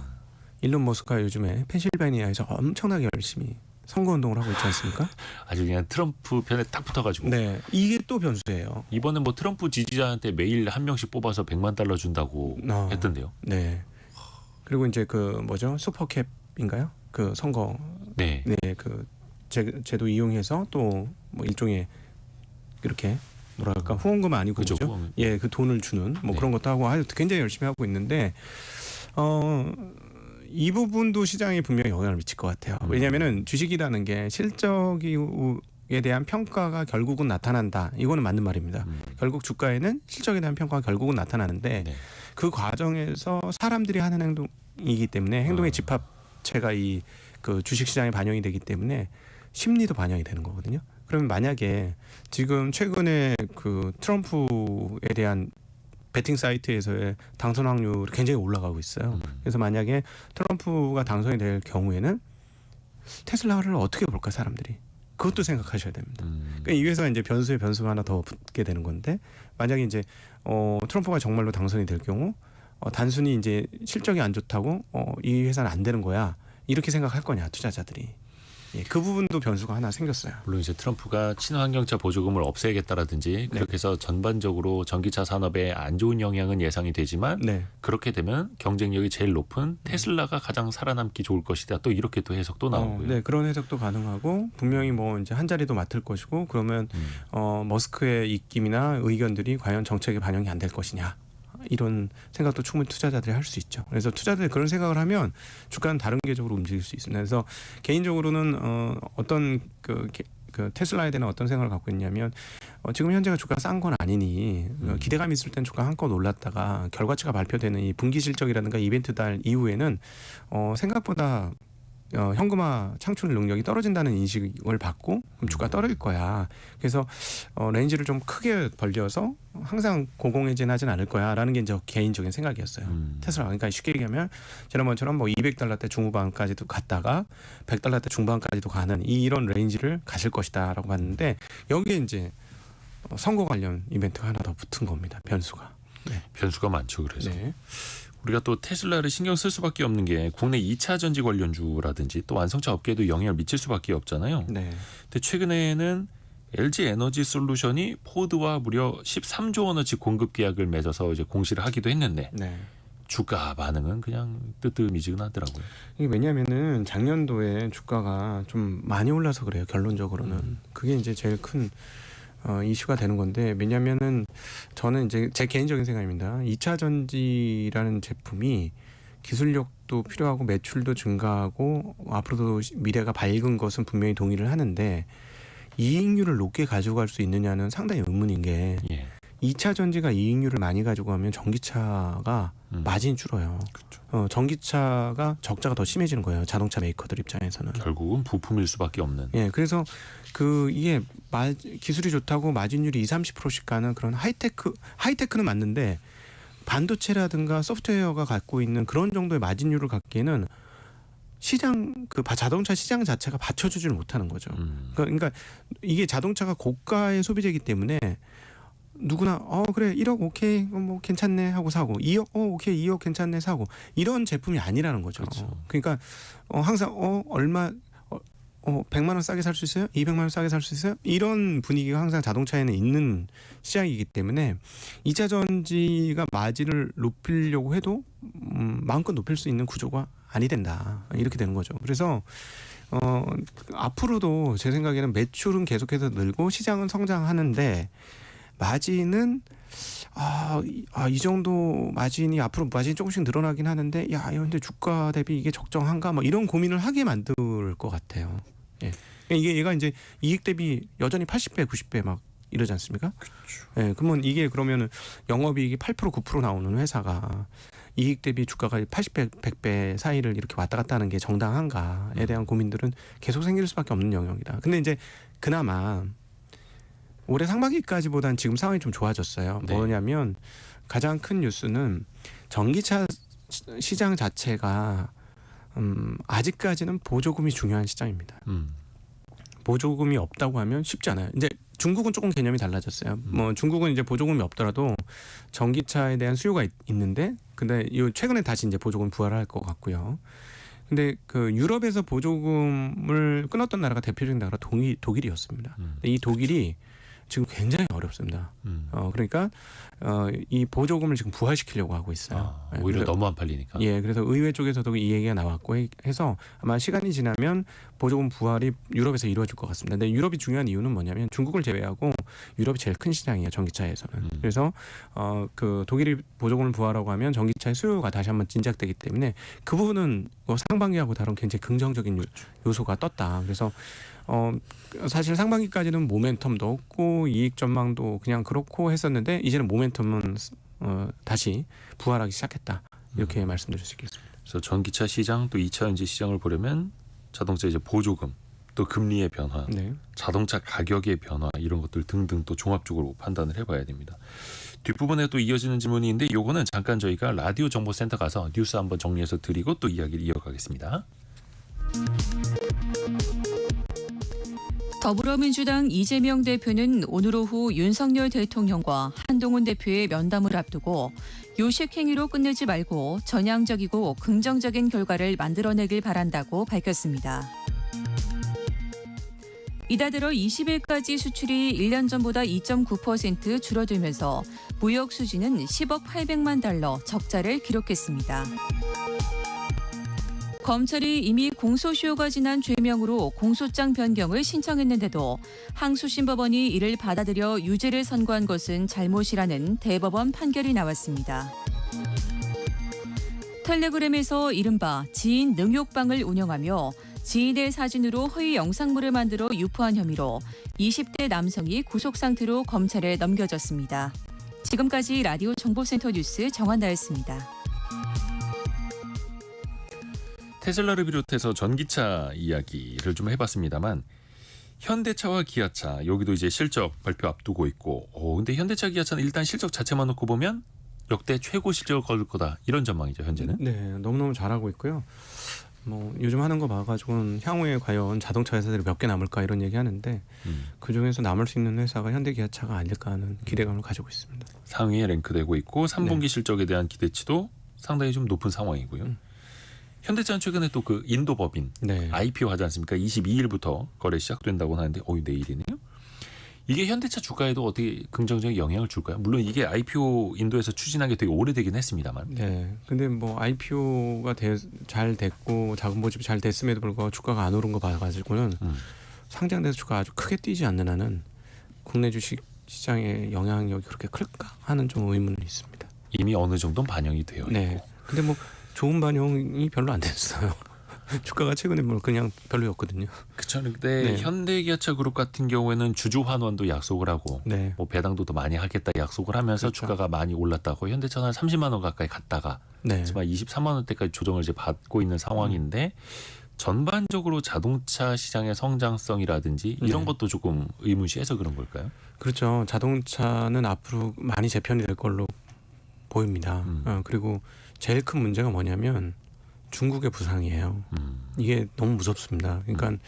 일론 머스크가 요즘에 펜실베니아에서 엄청나게 열심히 선거운동을 하고 있지 않습니까? 아주 그냥 트럼프 편에 딱 붙어가지고. 네, 이게 또 변수예요. 이번에 뭐 트럼프 지지자한테 매일 한 명씩 뽑아서 $100만 준다고 했던데요. 네. 그리고 이제 그 뭐죠? 슈퍼캡인가요? 그 선거 네. 그 제도 이용해서 또 뭐 일종의 이렇게 뭐랄까 후원금 아니고 그죠, 그죠? 후원금. 예, 그 돈을 주는 뭐 네. 그런 것도 하고 아주 굉장히 열심히 하고 있는데 이 부분도 시장에 분명히 영향을 미칠 것 같아요. 왜냐하면은 주식이라는 게 실적에 대한 평가가 결국은 나타난다. 이거는 맞는 말입니다. 결국 주가에는 실적에 대한 평가가 결국은 나타나는데 네. 그 과정에서 사람들이 하는 행동이기 때문에 행동의 집합체가 이 그 주식 시장에 반영이 되기 때문에 심리도 반영이 되는 거거든요. 그러면 만약에 지금 최근에 그 트럼프에 대한 베팅 사이트에서의 당선 확률이 굉장히 올라가고 있어요. 그래서 만약에 트럼프가 당선이 될 경우에는 테슬라를 어떻게 볼까 사람들이 그것도 생각하셔야 됩니다. 그러니까 이외에서 이제 변수에 변수가 하나 더 붙게 되는 건데 만약에 이제 트럼프가 정말로 당선이 될 경우 단순히 이제 실적이 안 좋다고 이 회사는 안 되는 거야 이렇게 생각할 거냐 투자자들이. 예, 그 부분도 변수가 하나 생겼어요. 물론 이제 트럼프가 친환경차 보조금을 없애겠다라든지 그렇게 해서 전반적으로 전기차 산업에 안 좋은 영향은 예상이 되지만 네. 그렇게 되면 경쟁력이 제일 높은 테슬라가 가장 살아남기 좋을 것이다. 또 이렇게 또 해석도 나오고요. 네, 그런 해석도 가능하고 분명히 뭐 이제 한 자리도 맡을 것이고 그러면 머스크의 입김이나 의견들이 과연 정책에 반영이 안 될 것이냐. 이런 생각도 충분히 투자자들이 할 수 있죠. 그래서 투자자들이 그런 생각을 하면 주가는 다른 계적으로 움직일 수 있습니다. 그래서 개인적으로는 어떤 그 테슬라에 대한 어떤 생각을 갖고 있냐면 지금 현재가 주가가 싼 건 아니니 기대감이 있을 땐 주가 한껏 올랐다가 결과치가 발표되는 이 분기 실적이라든가 이벤트 달 이후에는 생각보다 현금화 창출 능력이 떨어진다는 인식을 받고 그럼 주가 떨어질 거야. 그래서 레인지를 좀 크게 벌려서 항상 고공행진하진 않을 거야라는 게 이제 개인적인 생각이었어요. 테슬라 그러니까 쉽게 얘기하면 지난번처럼 뭐 $200대 중후반까지도 갔다가 $100대 중반까지도 가는 이런 레인지를 가실 것이다라고 봤는데 여기에 이제 선거 관련 이벤트가 하나 더 붙은 겁니다. 변수가. 네. 변수가 많죠. 그래서. 네. 우리가 또 테슬라를 신경 쓸 수밖에 없는 게 국내 2차 전지 관련주라든지 또 완성차 업계에도 영향을 미칠 수밖에 없잖아요. 네. 근데 최근에는 LG 에너지 솔루션이 포드와 무려 13조 원어치 공급 계약을 맺어서 이제 공시를 하기도 했는데 네. 주가 반응은 그냥 뜨뜻미지근하더라고요. 이게 왜냐하면은 작년도에 주가가 좀 많이 올라서 그래요. 결론적으로는 그게 이제 제일 큰 이슈가 되는 건데 왜냐하면은 저는 이제 제 개인적인 생각입니다. 2차 전지라는 제품이 기술력도 필요하고 매출도 증가하고 앞으로도 미래가 밝은 것은 분명히 동의를 하는데 이익률을 높게 가지고 갈 수 있느냐는 상당히 의문인 게 2차 전지가 이익률을 많이 가지고 가면 전기차가 마진이 줄어요. 그렇죠. 전기차가 적자가 더 심해지는 거예요. 자동차 메이커들 입장에서는. 결국은 부품일 수밖에 없는. 예, 그래서 이게 기술이 좋다고 마진율이 20-30%씩 가는 그런 하이테크는 맞는데 반도체라든가 소프트웨어가 갖고 있는 그런 정도의 마진율을 갖기에는 자동차 시장 자체가 받쳐주지를 못하는 거죠. 그러니까 이게 자동차가 고가의 소비재이기 때문에 누구나 그래 1억 오케이 뭐 괜찮네 하고 사고 2억 오케이 2억 괜찮네 사고 이런 제품이 아니라는 거죠. 그렇죠. 그러니까 항상 얼마 100만 원 싸게 살 수 있어요? 200만 원 싸게 살 수 있어요? 이런 분위기가 항상 자동차에는 있는 시장이기 때문에 2차 전지가 마진을 높이려고 해도 마음껏 높일 수 있는 구조가 아니 된다. 이렇게 되는 거죠. 그래서 앞으로도 제 생각에는 매출은 계속해서 늘고 시장은 성장하는데 마진은 이 정도 마진이 앞으로 마진이 조금씩 늘어나긴 하는데 야, 근데 주가 대비 이게 적정한가? 뭐 이런 고민을 하게 만들 것 같아요. 예. 이게 얘가 이제 이익 대비 여전히 80배, 90배 막 이러지 않습니까? 그렇죠. 예. 그러면 이게 그러면은 영업이익이 8%, 9% 나오는 회사가 이익 대비 주가가 80배, 100배 사이를 이렇게 왔다 갔다 하는 게 정당한가에 대한 고민들은 계속 생길 수밖에 없는 영역이다. 근데 이제 그나마 올해 상반기까지보다는 지금 상황이 좀 좋아졌어요. 네. 뭐냐면 가장 큰 뉴스는 전기차 시장 자체가 아직까지는 보조금이 중요한 시장입니다. 보조금이 없다고 하면 쉽지 않아요. 이제 중국은 조금 개념이 달라졌어요. 뭐 중국은 이제 보조금이 없더라도 전기차에 대한 수요가 있는데, 근데 최근에 다시 이제 보조금 부활할 것 같고요. 근데 그 유럽에서 보조금을 끊었던 나라가 대표적인 나라가 독일이었습니다. 근데 이 독일이 지금 굉장히 어렵습니다. 그러니까 이 보조금을 지금 부활시키려고 하고 있어요. 오히려 그래서, 너무 안 팔리니까. 예, 그래서 의회 쪽에서도 이 얘기가 나왔고 해서 아마 시간이 지나면 보조금 부활이 유럽에서 이루어질 것 같습니다. 근데 유럽이 중요한 이유는 뭐냐면 중국을 제외하고 유럽이 제일 큰 시장이에요, 전기차에서는. 그래서 그 독일이 보조금을 부활하고 하면 전기차의 수요가 다시 한번 진작되기 때문에 그 부분은 상반기하고 다른 굉장히 긍정적인 요소가 떴다. 그래서 사실 상반기까지는 모멘텀도 없고 이익 전망도 그냥 그렇고 했었는데 이제는 모멘텀은 다시 부활하기 시작했다. 이렇게 말씀드릴 수 있겠습니다. 그래서 전기차 시장 또 2차 전지 시장을 보려면 자동차 이제 보조금 또 금리의 변화, 네. 자동차 가격의 변화 이런 것들 등등 또 종합적으로 판단을 해봐야 됩니다. 뒷부분에 또 이어지는 질문이 있는데 요거는 잠깐 저희가 라디오 정보센터 가서 뉴스 한번 정리해서 드리고 또 이야기를 이어가겠습니다. 더불어민주당 이재명 대표는 오늘 오후 윤석열 대통령과 한동훈 대표의 면담을 앞두고 요식 행위로 끝내지 말고 전향적이고 긍정적인 결과를 만들어내길 바란다고 밝혔습니다. 이달 들어 20일까지 수출이 1년 전보다 2.9% 줄어들면서 무역 수지는 10억 800만 달러 적자를 기록했습니다. 검찰이 이미 공소시효가 지난 죄명으로 공소장 변경을 신청했는데도 항소심법원이 이를 받아들여 유죄를 선고한 것은 잘못이라는 대법원 판결이 나왔습니다. 텔레그램에서 이른바 지인 능욕방을 운영하며 지인의 사진으로 허위 영상물을 만들어 유포한 혐의로 20대 남성이 구속 상태로 검찰에 넘겨졌습니다. 지금까지 라디오 정보센터 뉴스 정한나였습니다. 테슬라를 비롯해서 전기차 이야기를 좀 해봤습니다만 현대차와 기아차 여기도 이제 실적 발표 앞두고 있고 근데 현대차 기아차는 일단 실적 자체만 놓고 보면 역대 최고 실적을 거둘 거다 이런 전망이죠 현재는. 네, 너무너무 잘하고 있고요. 뭐 요즘 하는 거 봐가지고는 향후에 과연 자동차 회사들이 몇 개 남을까 이런 얘기하는데 그 중에서 남을 수 있는 회사가 현대기아차가 아닐까 하는 기대감을 가지고 있습니다. 상위에 랭크되고 있고 3분기 네. 실적에 대한 기대치도 상당히 좀 높은 상황이고요. 현대차는 최근에 또 그 인도 법인 네. IPO 하지 않습니까? 22일부터 거래 시작된다고 하는데 내일이네요. 이게 현대차 주가에도 어떻게 긍정적인 영향을 줄까요? 물론 이게 IPO 인도에서 추진한 게 되게 오래되긴 했습니다만. 네. 근데 뭐 IPO가 잘 됐고 자금 모집이 잘 됐음에도 불구하고 주가가 안 오른 거 봐가지고는 상장돼서 주가 아주 크게 뛰지 않는 한은 국내 주식 시장의 영향력이 그렇게 클까 하는 좀 의문이 있습니다. 이미 어느 정도는 반영이 되어 있고. 네. 근데 뭐 좋은 반영이 별로 안 됐어요. 주가가 최근에 뭐 그냥 별로였거든요. 그렇죠. 근데 네. 현대기아차 그룹 같은 경우에는 주주 환원도 약속을 하고 네. 뭐 배당도 더 많이 하겠다 약속을 하면서 그렇죠. 주가가 많이 올랐다고 현대차는 한 30만 원 가까이 갔다가 네. 지금 23만 원대까지 조정을 이제 받고 있는 상황인데 전반적으로 자동차 시장의 성장성이라든지 이런 네. 것도 조금 의문시해서 그런 걸까요? 그렇죠. 자동차는 앞으로 많이 재편이 될 걸로 보입니다. 그리고 제일 큰 문제가 뭐냐면 중국의 부상이에요. 이게 너무 무섭습니다. 그러니까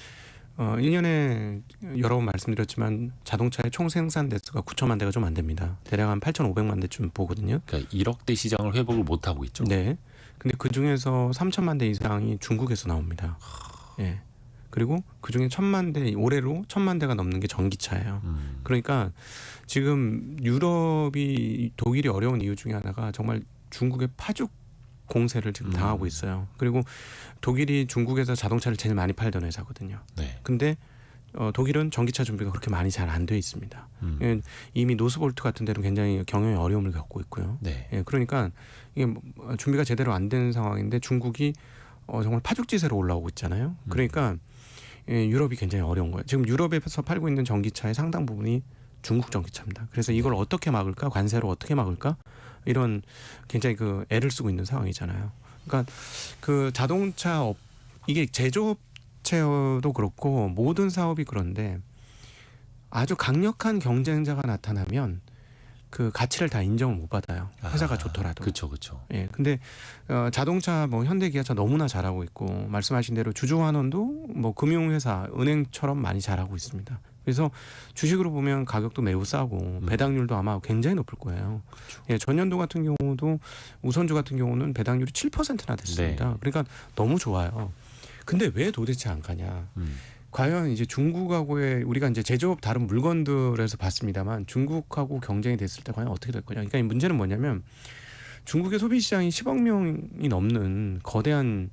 1년에 여러 번 말씀드렸지만 자동차의 총 생산 대수가 9천만 대가 좀 안 됩니다. 대략 한 8,500만 대쯤 보거든요. 그러니까 1억대 시장을 회복을 못 하고 있죠. 네. 근데 그 중에서 3천만 대 이상이 중국에서 나옵니다. 예. 그리고 그 중에 1,000만 대 올해로 1,000만 대가 넘는 게 전기차예요. 그러니까 지금 유럽이 독일이 어려운 이유 중에 하나가 정말 중국의 파죽 공세를 지금 당하고 있어요. 그리고 독일이 중국에서 자동차를 제일 많이 팔던 회사거든요. 네. 근데 독일은 전기차 준비가 그렇게 많이 잘 안 돼 있습니다. 이미 노스볼트 같은 데는 굉장히 경영에 어려움을 겪고 있고요. 네. 예, 그러니까 이게 준비가 제대로 안 되는 상황인데 중국이 정말 파죽지세로 올라오고 있잖아요. 그러니까 유럽이 굉장히 어려운 거예요. 지금 유럽에서 팔고 있는 전기차의 상당 부분이 중국 전기차입니다. 그래서 이걸 어떻게 막을까? 관세로 어떻게 막을까? 이런 굉장히 애를 쓰고 있는 상황이잖아요. 그러니까 그 자동차 이게 제조업체도 그렇고 모든 사업이 그런데 아주 강력한 경쟁자가 나타나면 그 가치를 다 인정을 못 받아요. 회사가 좋더라도. 그렇죠, 그렇죠. 예, 근데 자동차 현대 기아차 너무나 잘하고 있고 말씀하신 대로 주주환원도 금융회사, 은행처럼 많이 잘하고 있습니다. 그래서 주식으로 보면 가격도 매우 싸고 배당률도 아마 굉장히 높을 거예요. 그렇죠. 예, 전년도 같은 경우도 우선주 같은 경우는 배당률이 7%나 됐습니다. 네. 그러니까 너무 좋아요. 근데 왜 도대체 안 가냐? 과연 이제 중국하고의 우리가 이제 제조업 다른 물건들에서 봤습니다만 중국하고 경쟁이 됐을 때 과연 어떻게 될 거냐? 그러니까 이 문제는 뭐냐면 중국의 소비 시장이 10억 명이 넘는 거대한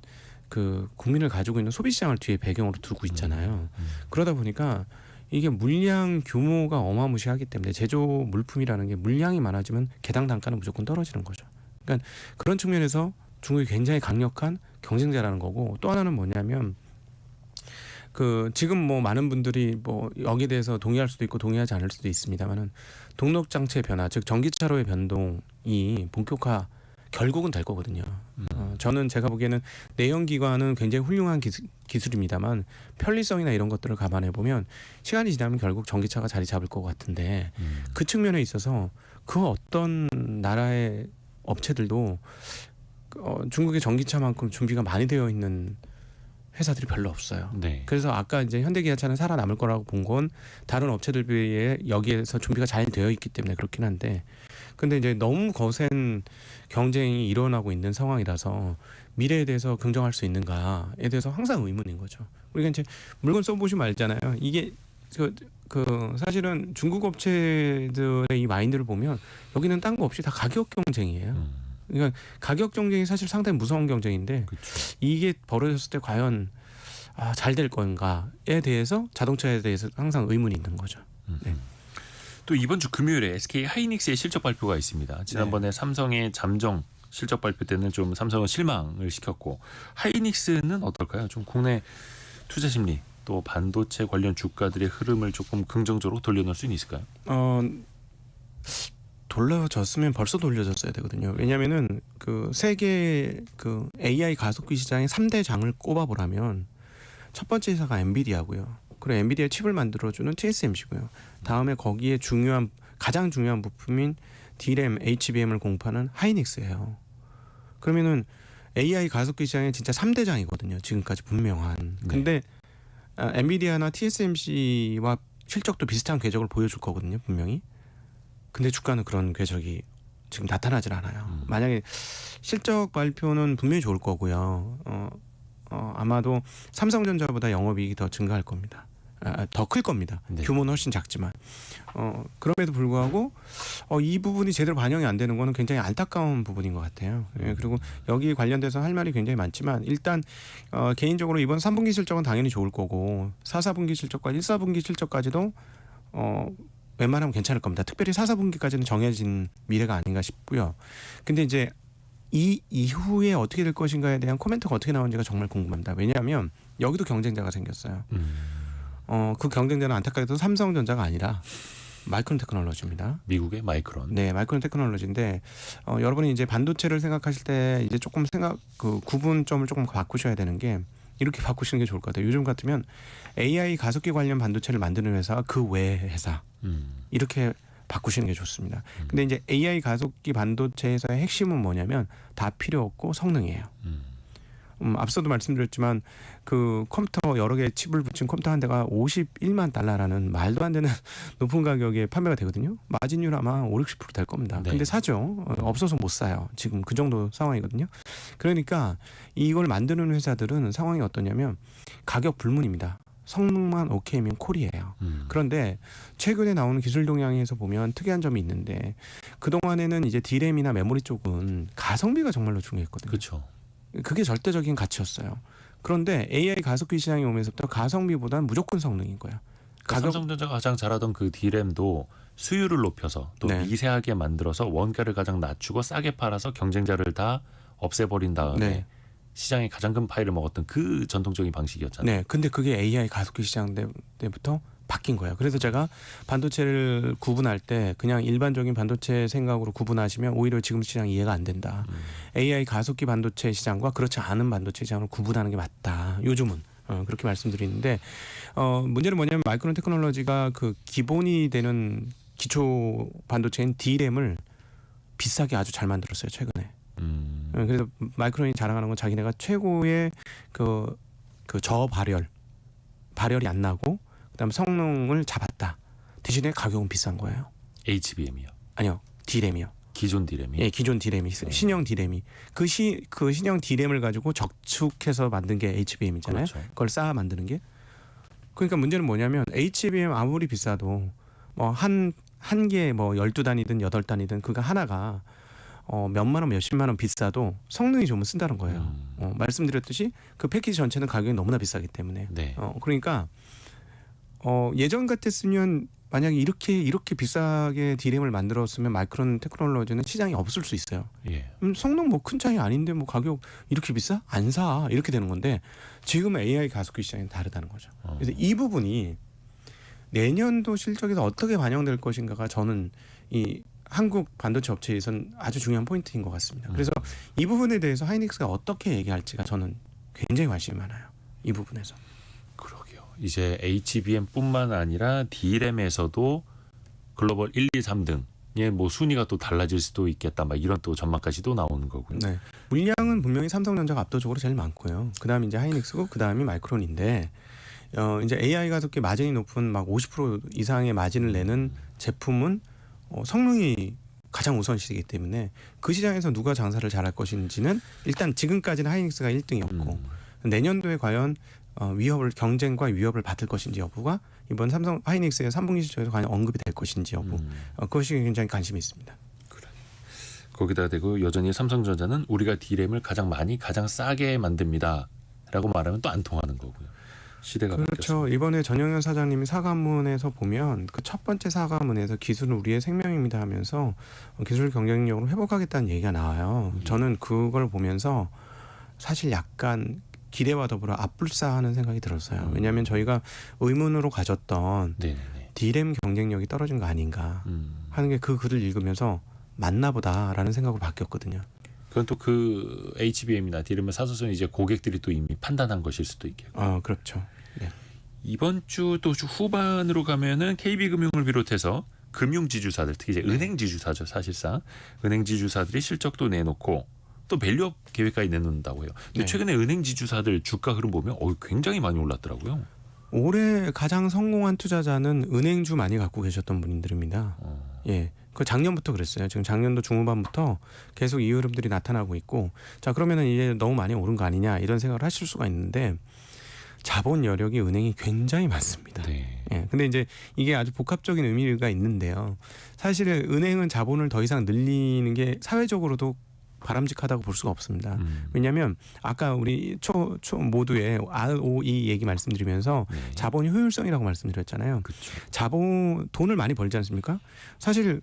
그 국민을 가지고 있는 소비 시장을 뒤에 배경으로 두고 있잖아요. 그러다 보니까 이게 물량 규모가 어마무시하기 때문에 제조 물품이라는 게 물량이 많아지면 개당 단가는 무조건 떨어지는 거죠. 그러니까 그런 측면에서 중국이 굉장히 강력한 경쟁자라는 거고 또 하나는 뭐냐면 지금 많은 분들이 여기에 대해서 동의할 수도 있고 동의하지 않을 수도 있습니다만은 동력 장치의 변화, 즉 전기차로의 변동이 본격화 결국은 될 거거든요. 저는 제가 보기에는 내연기관은 굉장히 훌륭한 기술입니다만 편리성이나 이런 것들을 감안해 보면 시간이 지나면 결국 전기차가 자리 잡을 것 같은데 그 측면에 있어서 그 어떤 나라의 업체들도 중국의 전기차만큼 준비가 많이 되어 있는 회사들이 별로 없어요. 네. 그래서 아까 이제 현대기아차는 살아남을 거라고 본 건 다른 업체들 비해 여기에서 준비가 잘 되어 있기 때문에 그렇긴 한데, 근데 이제 너무 거센 경쟁이 일어나고 있는 상황이라서 미래에 대해서 긍정할 수 있는가에 대해서 항상 의문인 거죠. 우리가 이제 물건 써보시면 알잖아요. 이게 사실은 중국 업체들의 이 마인드를 보면 여기는 딴 거 없이 다 가격 경쟁이에요. 그러니까 가격 경쟁이 사실 상당히 무서운 경쟁인데 그렇죠. 이게 벌어졌을 때 과연 잘 될 건가에 대해서 자동차에 대해서 항상 의문이 있는 거죠. 네. 또 이번 주 금요일에 SK 하이닉스의 실적 발표가 있습니다. 지난번에 삼성의 잠정 실적 발표 때는 좀 삼성은 실망을 시켰고 하이닉스는 어떨까요? 좀 국내 투자 심리 또 반도체 관련 주가들의 흐름을 조금 긍정적으로 돌려놓을 수는 있을까요? 돌려졌으면 벌써 돌려졌어야 되거든요. 왜냐하면은 세계 AI 가속기 시장의 3대 장을 꼽아보라면 첫 번째 회사가 엔비디아고요. 그리고 엔비디아 칩을 만들어주는 TSMC고요. 다음에 거기에 가장 중요한 부품인 D램, HBM을 공급하는 하이닉스예요. 그러면은 AI 가속기 시장의 진짜 3대 장이거든요. 지금까지 분명한. 근데 엔비디아나 TSMC와 실적도 비슷한 궤적을 보여줄 거거든요. 분명히. 근데 주가는 그런 궤적이 지금 나타나질 않아요. 만약에 실적 발표는 분명히 좋을 거고요. 아마도 삼성전자보다 영업이익이 더 증가할 겁니다. 더 클 겁니다. 네. 규모는 훨씬 작지만. 그럼에도 불구하고 이 부분이 제대로 반영이 안 되는 거는 굉장히 안타까운 부분인 것 같아요. 예, 그리고 여기 관련돼서 할 말이 굉장히 많지만 일단 개인적으로 이번 3분기 실적은 당연히 좋을 거고 4, 4분기 실적과 1, 4분기 실적까지도 웬만하면 괜찮을 겁니다. 특별히 4, 4분기까지는 정해진 미래가 아닌가 싶고요. 근데 이제 이 이후에 어떻게 될 것인가에 대한 코멘트가 어떻게 나오는지가 정말 궁금합니다. 왜냐하면 여기도 경쟁자가 생겼어요. 그 경쟁자는 안타깝게도 삼성전자가 아니라 마이크론 테크놀로지입니다. 미국의 마이크론. 네, 마이크론 테크놀로지인데 여러분이 이제 반도체를 생각하실 때 이제 조금 구분점을 조금 바꾸셔야 되는 게 이렇게 바꾸시는 게 좋을 것 같아요. 요즘 같으면 AI 가속기 관련 반도체를 만드는 회사가 그 외 회사 이렇게 바꾸시는 게 좋습니다. 근데 이제 AI 가속기 반도체에서의 핵심은 뭐냐면 다 필요 없고 성능이에요. 앞서도 말씀드렸지만 컴퓨터 여러 개 칩을 붙인 컴퓨터 한 대가 51만 달러라는 말도 안 되는 높은 가격에 판매가 되거든요. 마진율 아마 50-60%될 겁니다. 네. 근데 사죠. 없어서 못 사요. 지금 그 정도 상황이거든요. 그러니까 이걸 만드는 회사들은 상황이 어떠냐면 가격 불문입니다. 성능만 오케이면 콜이에요. 그런데 최근에 나오는 기술 동향에서 보면 특이한 점이 있는데 그동안에는 이제 D램이나 메모리 쪽은 가성비가 정말로 중요했거든요. 그렇죠. 그게 절대적인 가치였어요. 그런데 AI 가속기 시장이 오면서부터 가성비보다는 무조건 성능인 거예요. 가격 삼성전자가 가장 잘하던 그 D램도 수율을 높여서 또 네. 미세하게 만들어서 원가를 가장 낮추고 싸게 팔아서 경쟁자를 다 없애버린 다음에 네. 시장의 가장 큰 파이를 먹었던 그 전통적인 방식이었잖아요. 네. 근데 그게 AI 가속기 시장 때부터 바뀐 거예요. 그래서 제가 반도체를 구분할 때 그냥 일반적인 반도체 생각으로 구분하시면 오히려 지금 시장 이해가 안 된다. AI 가속기 반도체 시장과 그렇지 않은 반도체 시장을 구분하는 게 맞다. 요즘은 그렇게 말씀드리는데 문제는 뭐냐면 마이크론 테크놀로지가 그 기본이 되는 기초 반도체인 D램을 비싸게 아주 잘 만들었어요 최근에. 그래서 마이크론이 자랑하는 건 자기네가 최고의 그 발열이 안 나고 그다음 성능을 잡았다. 대신에 가격은 비싼 거예요. HBM이요. 아니요, D램이요. 기존 D램이. 예, 기존 D램이 신형 D램이 그 신형 D램을 가지고 적축해서 만든 게 HBM이잖아요. 그렇죠. 그걸 쌓아 만드는 게. 그러니까 문제는 뭐냐면 HBM 아무리 비싸도 뭐 한 개 뭐 12단이든 8단이든 그거 하나가 몇만 원, 몇십만 원 비싸도 성능이 좋으면 쓴다는 거예요. 말씀드렸듯이 그 패키지 전체는 가격이 너무나 비싸기 때문에. 네. 그러니까 예전 같았으면 만약에 이렇게 비싸게 D램을 만들었으면 마이크론 테크놀로지는 시장이 없을 수 있어요. 예. 성능 뭐 큰 차이 아닌데 뭐 가격 이렇게 비싸? 안 사. 이렇게 되는 건데 지금은 AI 가속기 시장이 다르다는 거죠. 그래서 이 부분이 내년도 실적에서 어떻게 반영될 것인가가 저는 이 한국 반도체 업체에선 아주 중요한 포인트인 것 같습니다. 그래서 이 부분에 대해서 하이닉스가 어떻게 얘기할지가 저는 굉장히 관심이 많아요. 이 부분에서. 그러게요. 이제 HBM뿐만 아니라 D램에서도 글로벌 1, 2, 3등의 뭐 순위가 또 달라질 수도 있겠다. 막 이런 또 전망까지도 나오는 거고요. 네. 물량은 분명히 삼성전자가 압도적으로 제일 많고요. 그다음에 이제 하이닉스고 그다음이 마이크론인데 이제 AI 가속기 마진이 높은 막 50% 이상의 마진을 내는 제품은 성능이 가장 우선시되기 때문에 그 시장에서 누가 장사를 잘할 것인지는 일단 지금까지는 하이닉스가 1등이었고 내년도에 과연 경쟁과 위협을 받을 것인지 여부가 이번 삼성 하이닉스의 3분기 실적에서 과연 언급이 될 것인지 여부 그것이 굉장히 관심이 있습니다. 거기다 대고 여전히 삼성전자는 우리가 D램을 가장 많이 가장 싸게 만듭니다라고 말하면 또 안 통하는 거고요. 시대가 그렇죠. 바뀌었습니다. 이번에 전영현 사장님이 사과문에서 보면 그 첫 번째 사과문에서 기술은 우리의 생명입니다 하면서 기술 경쟁력을 회복하겠다는 얘기가 나와요. 저는 그걸 보면서 사실 약간 기대와 더불어 앞불싸하는 생각이 들었어요. 왜냐하면 저희가 의문으로 가졌던 네네네. D램 경쟁력이 떨어진 거 아닌가 하는 게 그 글을 읽으면서 맞나 보다라는 생각으로 바뀌었거든요. 그건 또 그 HBM이나 D램을 사서서는 이제 고객들이 또 이미 판단한 것일 수도 있겠고. 그렇죠. 네. 이번 주 또 후반으로 가면은 KB금융을 비롯해서 금융지주사들, 특히 이제 은행지주사죠 사실상 은행지주사들이 실적도 내놓고 또 밸류업 계획까지 내놓는다고 해요. 근데 네. 최근에 은행지주사들 주가 흐름 보면 굉장히 많이 올랐더라고요. 올해 가장 성공한 투자자는 은행주 많이 갖고 계셨던 분들입니다. 예. 그 작년부터 그랬어요. 지금 작년도 중후반부터 계속 이 흐름들이 나타나고 있고, 자 그러면은 이제 너무 많이 오른 거 아니냐 이런 생각을 하실 수가 있는데 자본 여력이 은행이 굉장히 많습니다. 네. 예. 근데 이제 이게 아주 복합적인 의미가 있는데요. 사실 은행은 자본을 더 이상 늘리는 게 사회적으로도 바람직하다고 볼 수가 없습니다. 왜냐하면 아까 우리 초 모두의 ROE 얘기 말씀드리면서 네. 자본이 효율성이라고 말씀드렸잖아요. 그렇죠. 돈을 많이 벌지 않습니까? 사실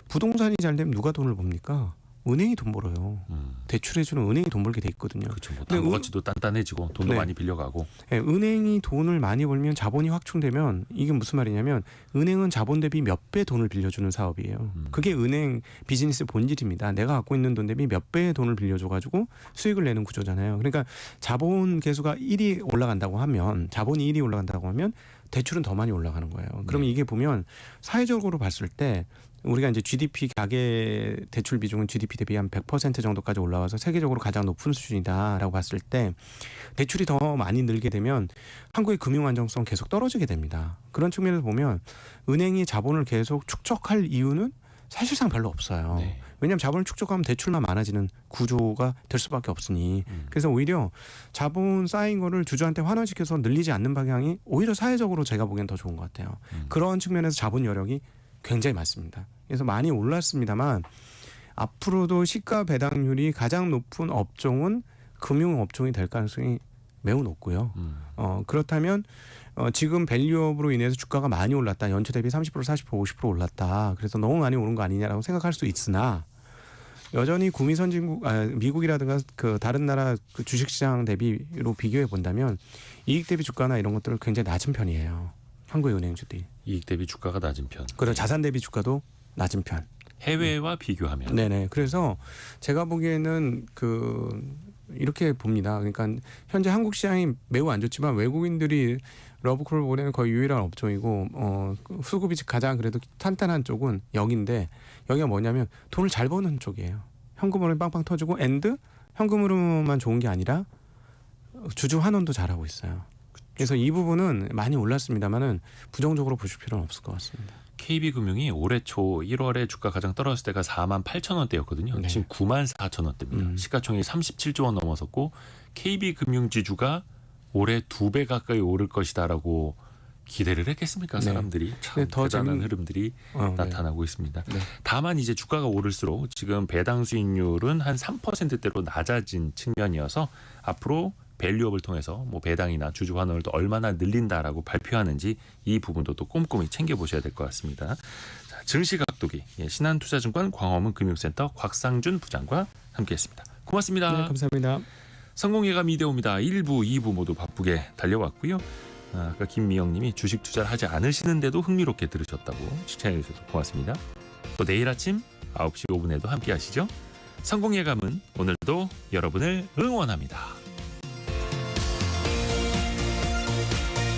부동산이 잘 되면 누가 돈을 법니까? 은행이 돈 벌어요. 대출해주는 은행이 돈 벌게 돼 있거든요. 그렇죠. 뭐 근데 담보가치도 단단해지고 돈도 네. 많이 빌려가고. 예, 은행이 돈을 많이 벌면 자본이 확충되면 이게 무슨 말이냐면 은행은 자본 대비 몇 배 돈을 빌려주는 사업이에요. 그게 은행 비즈니스 본질입니다. 내가 갖고 있는 돈 대비 몇 배의 돈을 빌려줘가지고 수익을 내는 구조잖아요. 그러니까 자본 계수가 1이 올라간다고 하면 자본이 1이 올라간다고 하면 대출은 더 많이 올라가는 거예요. 그러면 이게 보면 사회적으로 봤을 때 우리가 이제 GDP 가계 대출 비중은 GDP 대비 한 100% 정도까지 올라와서 세계적으로 가장 높은 수준이다라고 봤을 때 대출이 더 많이 늘게 되면 한국의 금융 안정성 계속 떨어지게 됩니다. 그런 측면에서 보면 은행이 자본을 계속 축적할 이유는 사실상 별로 없어요. 네. 왜냐하면 자본을 축적하면 대출만 많아지는 구조가 될 수밖에 없으니 그래서 오히려 자본 쌓인 거를 주주한테 환원시켜서 늘리지 않는 방향이 오히려 사회적으로 제가 보기엔 더 좋은 것 같아요. 그런 측면에서 자본 여력이 굉장히 많습니다. 그래서 많이 올랐습니다만 앞으로도 시가 배당률이 가장 높은 업종은 금융업종이 될 가능성이 매우 높고요. 그렇다면 지금 밸류업으로 인해서 주가가 많이 올랐다. 연초 대비 30%, 40%, 50% 올랐다. 그래서 너무 많이 오른 거 아니냐라고 생각할 수 있으나 여전히 구미 선진국, 미국이라든가 그 다른 나라 그 주식시장 대비로 비교해 본다면 이익 대비 주가나 이런 것들은 굉장히 낮은 편이에요. 한국의 은행주들이. 이익 대비 주가가 낮은 편. 그리고 자산 대비 주가도 낮은 편. 해외와 비교하면. 네네. 그래서 제가 보기에는 이렇게 봅니다. 그러니까 현재 한국 시장이 매우 안 좋지만 외국인들이 러브콜을 보내는 거의 유일한 업종이고 수급이 가장 그래도 탄탄한 쪽은 여기인데 여기가 뭐냐면 돈을 잘 버는 쪽이에요. 현금으로 빵빵 터지고 현금으로만 좋은 게 아니라 주주 환원도 잘하고 있어요. 그래서 이 부분은 많이 올랐습니다만은 부정적으로 보실 필요는 없을 것 같습니다. KB금융이 올해 초 1월에 주가 가장 떨어졌을 때가 48,000원대였거든요. 네. 지금 94,000원대입니다. 시가총액이 37조 원 넘어섰고 KB금융 지주가 올해 2배 가까이 오를 것이다라고 기대를 했겠습니까? 네. 사람들이 참 더 대단한 흐름들이 나타나고 있습니다. 네. 다만 이제 주가가 오를수록 지금 배당 수익률은 한 3%대로 낮아진 측면이어서 앞으로 밸류업을 통해서 뭐 배당이나 주주 환원을 또 얼마나 늘린다라고 발표하는지 이 부분도 또 꼼꼼히 챙겨보셔야 될 것 같습니다. 자, 증시각도기 신한투자증권 광화문 금융센터 곽상준 부장과 함께했습니다. 고맙습니다. 네, 감사합니다. 성공예감 이대호입니다. 1부, 2부 모두 바쁘게 달려왔고요. 아까 김미영님이 주식 투자를 하지 않으시는데도 흥미롭게 들으셨다고 칭찬해 주셔서 고맙습니다. 또 내일 아침 9시 5분에도 함께 하시죠. 성공예감은 오늘도 여러분을 응원합니다.